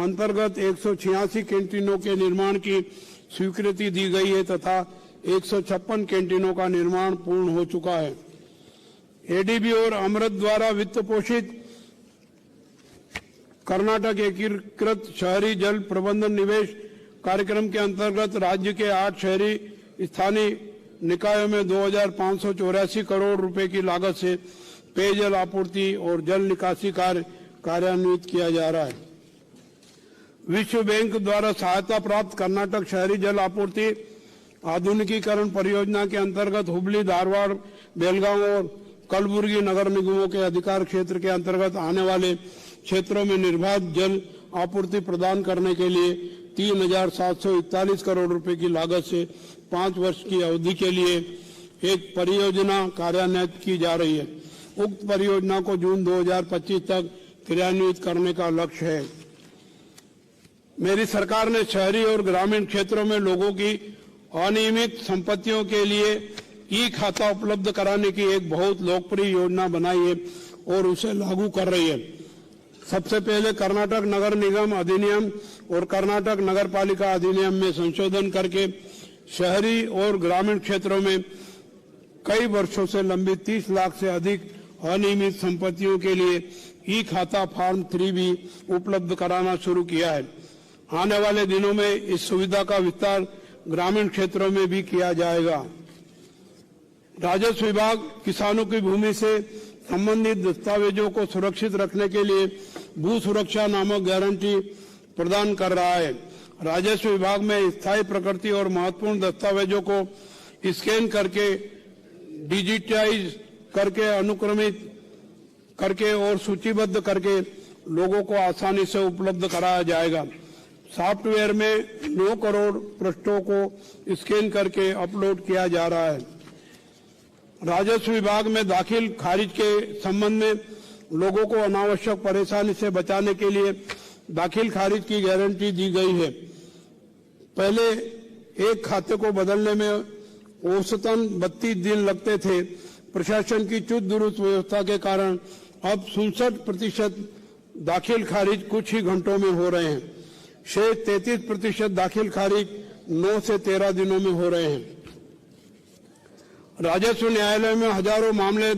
अंतर्गत 186 कैंटीनों के निर्माण की स्वीकृति दी गई है तथा 156 कैंटीनों का निर्माण पूर्ण हो चुका है। ADB और अमृत द्वारा वित्त पोषित कर्नाटक एकीकृत शहरी जल प्रबंधन निवेश कार्यक्रम के अंतर्गत राज्य के 8 शहरी स्थानीय निकायों में 2,584 करोड़ रुपए की लागत से पेयजल आपूर्ति और जल निकासी कार्य कार्यान्वित किया जा रहा है। विश्व बैंक द्वारा सहायता प्राप्त कर्नाटक शहरी जल आपूर्ति आधुनिकीकरण परियोजना के अंतर्गत हुबली, धारवाड़, बेलगांव और कलबुर्गी नगर निगमों के अधिकार क्षेत्र के अंतर्गत आने वाले क्षेत्रों में निर्बाध जल आपूर्ति प्रदान करने के लिए 3,741 करोड़ रुपए की लागत से 5 वर्ष की अवधि के लिए एक परियोजना कार्यान्वित की जा रही है। उक्त परियोजना को जून 2025 तक क्रियान्वित करने का लक्ष्य है। मेरी सरकार ने शहरी और ग्रामीण क्षेत्रों में लोगों की अनियमित संपत्तियों के लिए ई-खाता उपलब्ध कराने की एक बहुत लोकप्रिय योजना बनाई है और उसे लागू कर रही है। सबसे पहले कर्नाटक नगर निगम अधिनियम और कर्नाटक नगर पालिका अधिनियम में संशोधन करके शहरी और ग्रामीण क्षेत्रों में कई वर्षों से लंबित 30 लाख से अधिक अनियमित संपत्तियों के लिए ई-खाता फॉर्म 3 भी उपलब्ध कराना शुरू किया है। आने वाले दिनों में इस सुविधा का विस्तार ग्रामीण क्षेत्रों में भी किया जाएगा। राजस्व विभाग किसानों की भूमि से संबंधित दस्तावेजों को सुरक्षित रखने के लिए भू सुरक्षा नामक गारंटी प्रदान कर रहा है। राजस्व विभाग में स्थायी प्रकृति और महत्वपूर्ण दस्तावेजों को स्कैन करके डिजिटाइज करके अनुक्रमित करके और सूचीबद्ध करके लोगों को आसानी से उपलब्ध कराया जाएगा। सॉफ्टवेयर में 9 करोड़ पृष्ठों को स्कैन करके अपलोड किया जा रहा है। राजस्व विभाग में दाखिल खारिज के संबंध में लोगों को अनावश्यक परेशानी से बचाने के लिए दाखिल खारिज की गारंटी दी गई है। पहले एक खाते को बदलने में औसतन 32 दिन लगते थे। प्रशासन की चुस्त दुरुस्त व्यवस्था के कारण अब 67% दाखिल खारिज कुछ ही घंटों में हो रहे हैं। शेष 33% दाखिल खारिज 9 से 13 दिनों में हो रहे हैं। राजस्व न्यायालय में हजारों मामले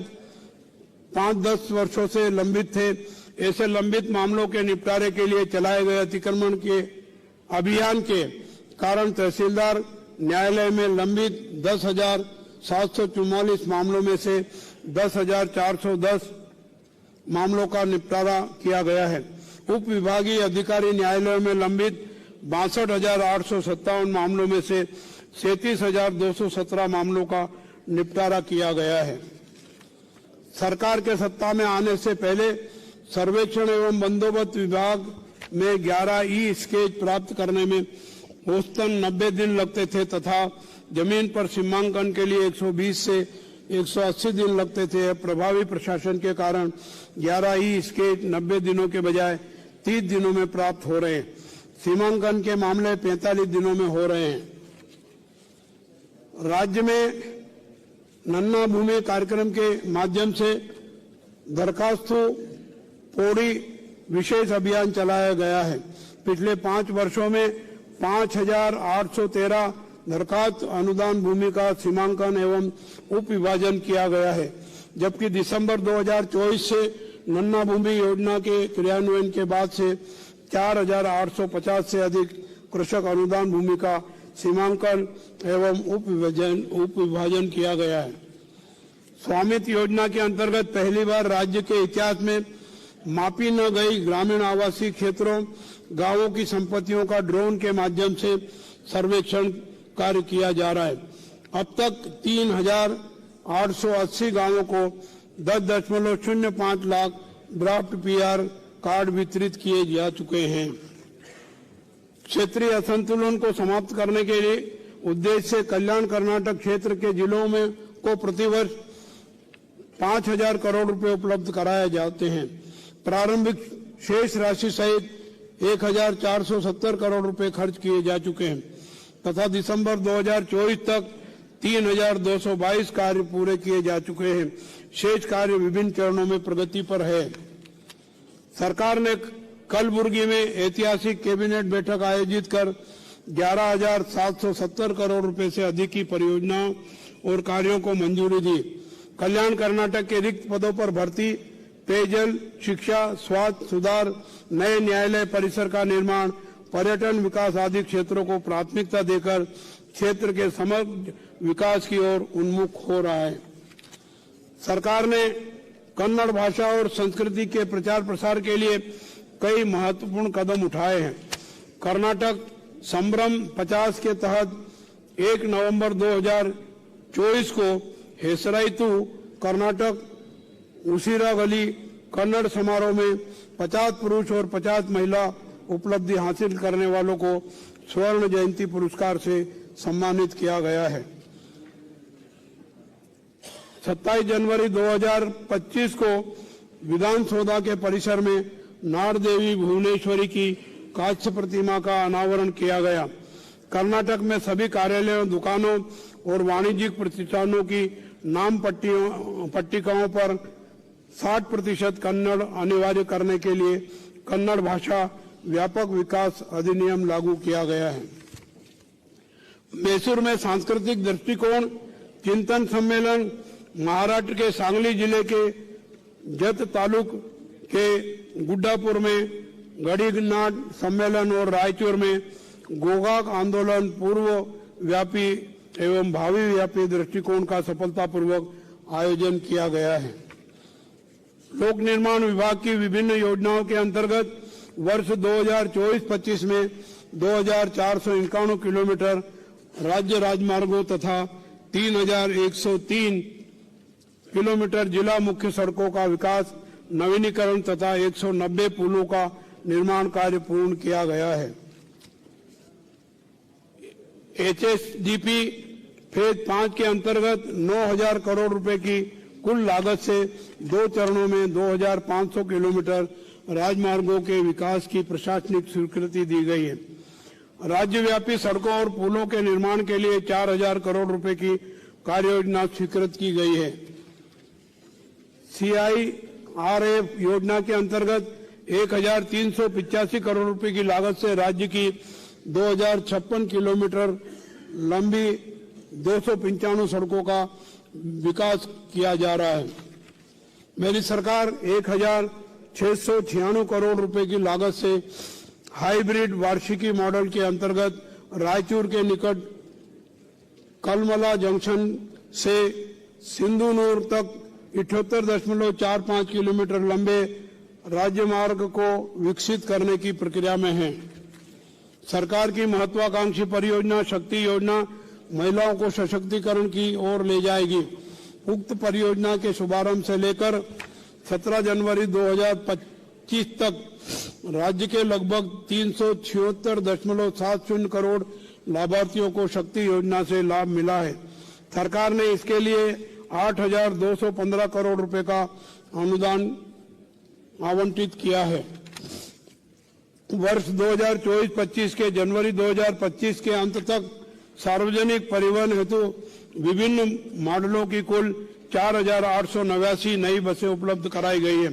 5-10 वर्षों से लंबित थे। ऐसे लंबित मामलों के निपटारे के लिए चलाए गए अतिक्रमण के अभियान के कारण तहसीलदार न्यायालय में लंबित 10,744 मामलों में से 10,410 मामलों का निपटारा किया गया है। उप विभागीय अधिकारी न्यायालयों में लंबित 62,857 मामलों में से 37,217 मामलों का निपटारा किया गया है। सरकार के सत्ता में आने से पहले सर्वेक्षण एवं बंदोबस्त विभाग में 11 ई स्केच प्राप्त करने में औसतन 90 दिन लगते थे तथा जमीन पर सीमांकन के लिए 120 से 180 दिन लगते थे। प्रभावी प्रशासन के कारण 11 ई स्केच 90 दिनों के बजाय 30 दिनों में प्राप्त हो रहे हैं। सीमांकन के मामले 45 दिनों में हो रहे हैं। राज्य में नन्ना भूमि कार्यक्रम के माध्यम से दरखास्तों पौड़ी विशेष अभियान चलाया गया है। पिछले 5 वर्षों में 5,813 दरखास्त अनुदान भूमि का सीमांकन एवं उप विभाजन किया गया है, जबकि दिसंबर 2024 से नन्ना भूमि योजना के क्रियान्वयन के बाद से 4,850 से अधिक कृषक अनुदान भूमि का सीमांकन एवं उप विभाजन किया गया है। स्वामित्व योजना के अंतर्गत पहली बार राज्य के इतिहास में मापी न गई ग्रामीण आवासीय क्षेत्रों गांवों की संपत्तियों का ड्रोन के माध्यम से सर्वेक्षण कार्य किया जा रहा है। अब तक 3,880 गांवों को 10.05 लाख ड्राफ्ट पीआर कार्ड वितरित किए जा चुके हैं। क्षेत्रीय असंतुलन को समाप्त करने के लिए उद्देश्य से कल्याण कर्नाटक क्षेत्र के जिलों में को प्रतिवर्ष 5,000 करोड़ रुपए उपलब्ध कराए जाते हैं। प्रारंभिक शेष राशि सहित 1,470 करोड़ रुपए खर्च किए जा चुके हैं तथा दिसंबर 2024 तक 3,222 कार्य पूरे किए जा चुके हैं। शेष कार्य विभिन्न चरणों में प्रगति पर है। सरकार ने कलबुर्गी में ऐतिहासिक कैबिनेट बैठक आयोजित कर 11,770 करोड़ रुपए से अधिक की परियोजनाओं और कार्यों को मंजूरी दी। कल्याण कर्नाटक के रिक्त पदों पर भर्ती, पेयजल, शिक्षा, स्वास्थ्य सुधार, नए न्यायालय परिसर का निर्माण, पर्यटन विकास आदि क्षेत्रों को प्राथमिकता देकर क्षेत्र के समग्र विकास की ओर उन्मुख हो रहा है। सरकार ने कन्नड़ भाषा और संस्कृति के प्रचार प्रसार के लिए कई महत्वपूर्ण कदम उठाए हैं। कर्नाटक संभ्रम 50 के तहत 1 नवंबर 2024 को हेसराइतु कर्नाटक उसिरागली कन्नड़ समारोह में 50 पुरुष और 50 महिला उपलब्धि हासिल करने वालों को स्वर्ण जयंती पुरस्कार से सम्मानित किया गया है। 27 जनवरी 2025 को विधानसौधा के परिसर में नाड़ देवी भुवनेश्वरी की कांस्य प्रतिमा का अनावरण किया गया। कर्नाटक में सभी कार्यालयों, दुकानों और वाणिज्यिक प्रतिष्ठानों की नाम पट्टिकाओं पर 60% कन्नड़ अनिवार्य करने के लिए कन्नड़ भाषा व्यापक विकास अधिनियम लागू किया गया है। मैसूर में सांस्कृतिक दृष्टिकोण चिंतन सम्मेलन, महाराष्ट्र के सांगली जिले के जत तालुक के गुड्डापुर में गड़ीनाट सम्मेलन और रायचूर में गोकाक आंदोलन पूर्व व्यापी एवं भावी व्यापी दृष्टिकोण का सफलतापूर्वक आयोजन किया गया है। लोक निर्माण विभाग की विभिन्न योजनाओं के अंतर्गत वर्ष 2024-25 में 2,451 किलोमीटर राज्य राजमार्गों तथा 3,103 किलोमीटर जिला मुख्य सड़कों का विकास, नवीनीकरण तथा 190 पुलों का निर्माण कार्य पूर्ण किया गया है। HSDP फेज 5 के अंतर्गत 9,000 करोड़ रुपए की कुल लागत से 2 चरणों में 2,500 किलोमीटर राजमार्गों के विकास की प्रशासनिक स्वीकृति दी गई है। राज्यव्यापी सड़कों और पुलों के निर्माण के लिए 4,000 करोड़ रुपए की कार्य योजना स्वीकृत की गई है। CIRF योजना के अंतर्गत 1,385 करोड़ रुपए की लागत से राज्य की 2,056 किलोमीटर लंबी 295 सड़कों का विकास किया जा रहा है। मेरी सरकार 1,696 करोड़ रुपए की लागत से हाइब्रिड वार्षिकी मॉडल के अंतर्गत रायचूर के निकट कलमला जंक्शन से सिंधुनूर तक 78.45 किलोमीटर लंबे राज्य मार्ग को विकसित करने की प्रक्रिया में है। सरकार की महत्वाकांक्षी परियोजना शक्ति योजना महिलाओं को सशक्तिकरण की ओर ले जाएगी। उक्त परियोजना के शुभारंभ से लेकर 17 जनवरी 2025 तक राज्य के लगभग 376.70 करोड़ लाभार्थियों को शक्ति योजना से लाभ मिला है। सरकार ने इसके लिए 8,215 करोड़ रुपए का अनुदान आवंटित किया है। वर्ष 2024-25 के जनवरी 2025 के अंत तक सार्वजनिक परिवहन हेतु विभिन्न मॉडलों की कुल 4,889 नई बसें उपलब्ध कराई गई है।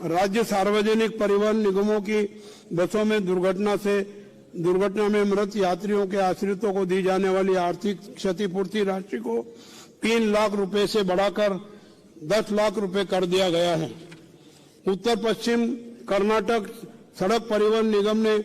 राज्य सार्वजनिक परिवहन निगमों की बसों में दुर्घटना में मृत यात्रियों के आश्रितों को दी जाने वाली आर्थिक क्षतिपूर्ति राशि को 3 लाख रुपए से बढ़ाकर 10 लाख रुपए कर दिया गया है। उत्तर पश्चिम कर्नाटक सड़क परिवहन निगम ने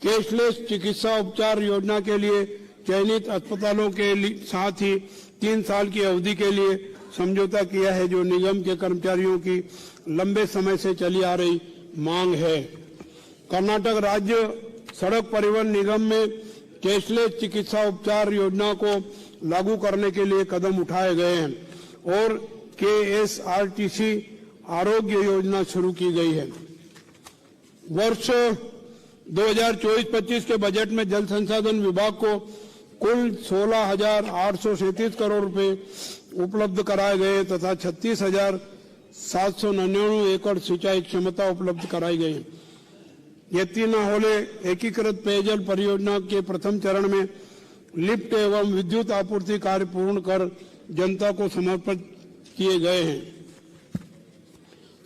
कैशलेस चिकित्सा उपचार योजना के लिए चयनित अस्पतालों के साथ ही 3 साल की अवधि के लिए समझौता किया है, जो निगम के कर्मचारियों की लंबे समय से चली आ रही मांग है। कर्नाटक राज्य सड़क परिवहन निगम में कैशलेस चिकित्सा उपचार योजना को लागू करने के लिए कदम उठाए गए हैं और KSRTC आरोग्य योजना शुरू की गई है। वर्ष 2024-25 के बजट में जल संसाधन विभाग को कुल 16,837 करोड़ रुपए उपलब्ध कराए गए तथा 36,799 एकड़ सिंचाई क्षमता उपलब्ध कराई गई। यत्तीनाहोले एकीकृत पेयजल परियोजना के प्रथम चरण में लिफ्ट एवं विद्युत आपूर्ति कार्य पूर्ण कर जनता को समर्पित किए गए हैं।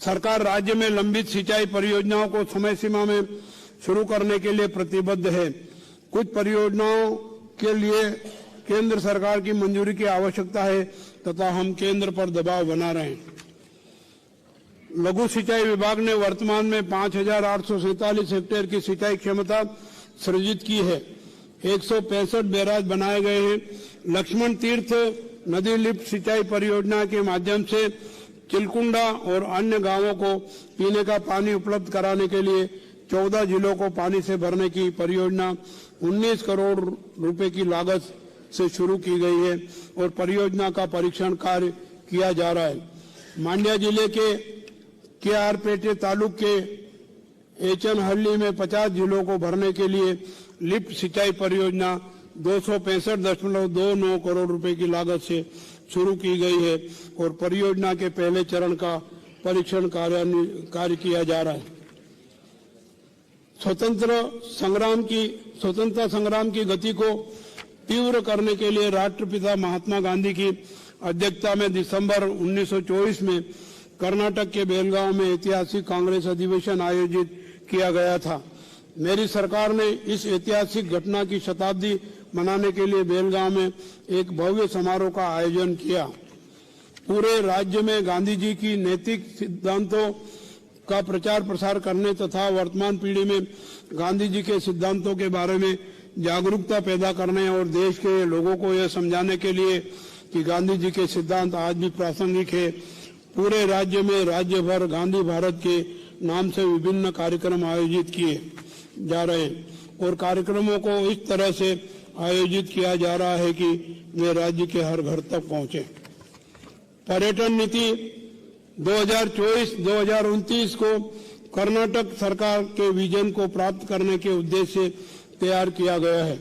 सरकार राज्य में लंबित सिंचाई परियोजनाओं को समय सीमा में शुरू करने के लिए प्रतिबद्ध है। कुछ परियोजनाओं के लिए केंद्र सरकार की मंजूरी की आवश्यकता है तथा हम केंद्र पर दबाव बना रहे हैं। लघु सिंचाई विभाग ने वर्तमान में 5,847 हेक्टेयर की सिंचाई क्षमता सृजित की है। 165 बैराज बनाए गए हैं। लक्ष्मण तीर्थ नदी लिफ्ट सिंचाई परियोजना के माध्यम से चिलकुंडा और अन्य गांवों को पीने का पानी उपलब्ध कराने के लिए 14 जिलों को पानी से भरने की परियोजना 19 करोड़ रुपए की लागत से शुरू की गई है और परियोजना का परीक्षण कार्य किया जा रहा है। मांड्या जिले के KR-पेटे तालुक के एचनहल्ली में 50 जिलों को भरने के लिए लिफ्ट सिंचाई परियोजना 265.29 करोड़ रुपए की लागत से शुरू की गई है और परियोजना के पहले चरण का परीक्षण कार्य किया जा रहा है। स्वतंत्रता संग्राम की गति को तीव्र करने के लिए राष्ट्रपिता महात्मा गांधी की अध्यक्षता में दिसंबर 1924 में कर्नाटक के बेलगांव में ऐतिहासिक कांग्रेस अधिवेशन आयोजित किया गया था। मेरी सरकार ने इस ऐतिहासिक घटना की शताब्दी मनाने के लिए बेलगांव में एक भव्य समारोह का आयोजन किया। पूरे राज्य में गांधी जी की नैतिक सिद्धांतों का प्रचार प्रसार करने तथा वर्तमान पीढ़ी में गांधी जी के सिद्धांतों के बारे में जागरूकता पैदा करने और देश के लोगों को यह समझाने के लिए कि गांधी जी के सिद्धांत आज भी प्रासंगिक है, पूरे राज्य में राज्य भर गांधी भारत के नाम से विभिन्न कार्यक्रम आयोजित किए जा रहे हैं और कार्यक्रमों को इस तरह से आयोजित किया जा रहा है कि वे राज्य के हर घर तक पहुंचे। पर्यटन नीति 2024-2029 को कर्नाटक सरकार के विजन को प्राप्त करने के उद्देश्य से तैयार किया गया है।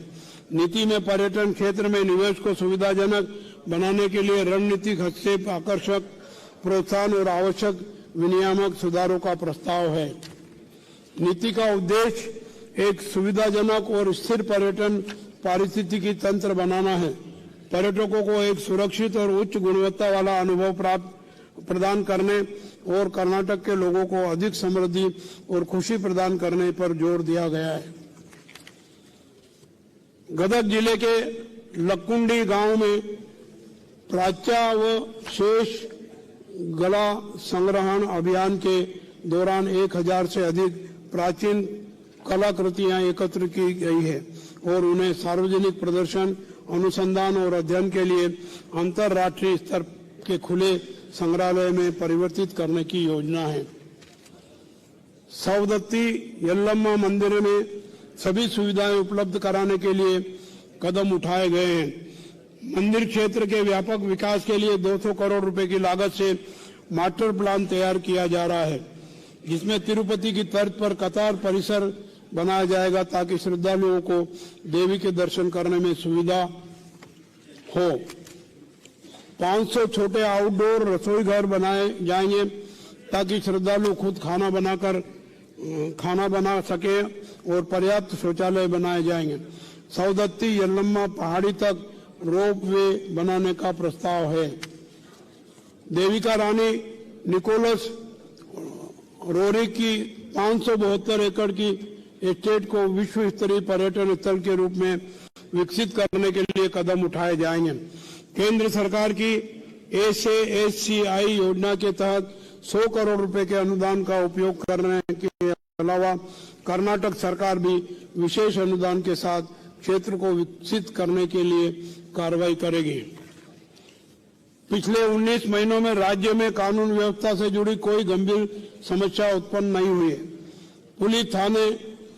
नीति में पर्यटन क्षेत्र में निवेश को सुविधाजनक बनाने के लिए रणनीतिक हस्तक्षेप, आकर्षक प्रोत्साहन और आवश्यक विनियामक सुधारों का प्रस्ताव है। नीति का उद्देश्य एक सुविधाजनक और स्थिर पर्यटन पारिस्थितिकी तंत्र बनाना है, पर्यटकों को एक सुरक्षित और उच्च गुणवत्ता वाला अनुभव प्रदान करने और कर्नाटक के लोगों को अधिक समृद्धि और खुशी प्रदान करने पर जोर दिया गया है। गदग जिले के लक्कुंडी गांव में प्राच्या व शेष गला संग्रहण अभियान के दौरान 1000 से अधिक प्राचीन कलाकृतियां एकत्र की गई है और उन्हें सार्वजनिक प्रदर्शन, अनुसंधान और अध्ययन के लिए अंतर्राष्ट्रीय स्तर के खुले संग्रहालय में परिवर्तित करने की योजना है। सवदत्ती यल्लम्मा मंदिर में सभी सुविधाएं उपलब्ध कराने के लिए कदम उठाए गए हैं। मंदिर क्षेत्र के व्यापक विकास के लिए 200 करोड़ रुपए की लागत से मास्टर प्लान तैयार किया जा रहा है, जिसमें तिरुपति की तर्ज पर कतार परिसर बनाया जाएगा ताकि श्रद्धालुओं को देवी के दर्शन करने में सुविधा हो। 500 छोटे आउटडोर रसोई घर बनाए जाएंगे ताकि श्रद्धालु खुद खाना बना सके और पर्याप्त शौचालय बनाए जाएंगे। सवदत्ती यल्लम्मा पहाड़ी तक रोप वे बनाने का प्रस्ताव है। देविका रानी निकोलस रोरी की 572 एकड़ की एस्टेट को विश्व स्तरीय पर्यटन स्थल के रूप में विकसित करने के लिए कदम उठाए जाएंगे। केंद्र सरकार की SASCI योजना के तहत 100 करोड़ रुपए के अनुदान का उपयोग करने के अलावा कर्नाटक सरकार भी विशेष अनुदान के साथ क्षेत्र को विकसित करने के लिए कार्रवाई करेगी। पिछले 19 महीनों में राज्य में कानून व्यवस्था से जुड़ी कोई गंभीर समस्या उत्पन्न नहीं हुई है। पुलिस थाने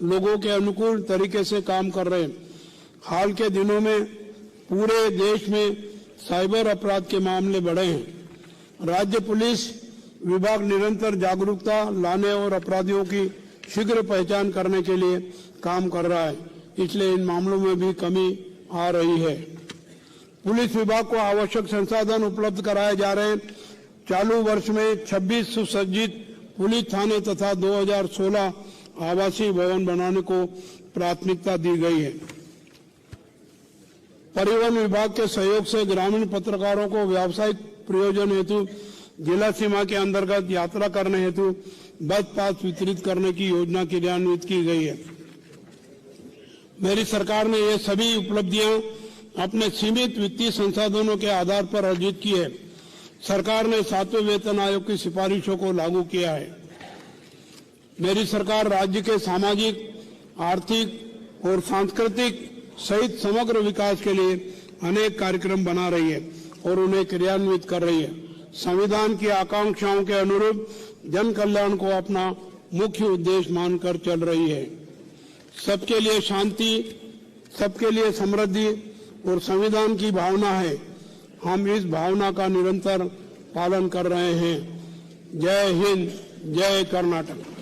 लोगों के अनुकूल तरीके से काम कर रहे हैं। हाल के दिनों में पूरे देश में साइबर अपराध के मामले बढ़े हैं। राज्य पुलिस विभाग निरंतर जागरूकता लाने और अपराधियों की शीघ्र पहचान करने के लिए काम कर रहा है, इसलिए इन मामलों में भी कमी आ रही है। पुलिस विभाग को आवश्यक संसाधन उपलब्ध कराए जा रहे हैं। चालू वर्ष में 26 सुसज्जित पुलिस थाने तथा 2016 आवासीय भवन बनाने को प्राथमिकता दी गई है। परिवहन विभाग के सहयोग से ग्रामीण पत्रकारों को व्यावसायिक प्रयोजन हेतु जिला सीमा के अंतर्गत यात्रा करने हेतु बस पास वितरित करने की योजना क्रियान्वित की गई है। मेरी सरकार ने ये सभी उपलब्धियां अपने सीमित वित्तीय संसाधनों के आधार पर अर्जित की है। सरकार ने 7वें वेतन आयोग की सिफारिशों को लागू किया है। मेरी सरकार राज्य के सामाजिक, आर्थिक और सांस्कृतिक सहित समग्र विकास के लिए अनेक कार्यक्रम बना रही है और उन्हें क्रियान्वित कर रही है। संविधान की आकांक्षाओं के अनुरूप जन कल्याण को अपना मुख्य उद्देश्य मानकर चल रही है। सबके लिए शांति, सबके लिए समृद्धि और संविधान की भावना है। हम इस भावना का निरंतर पालन कर रहे हैं। जय हिंद, जय कर्नाटक।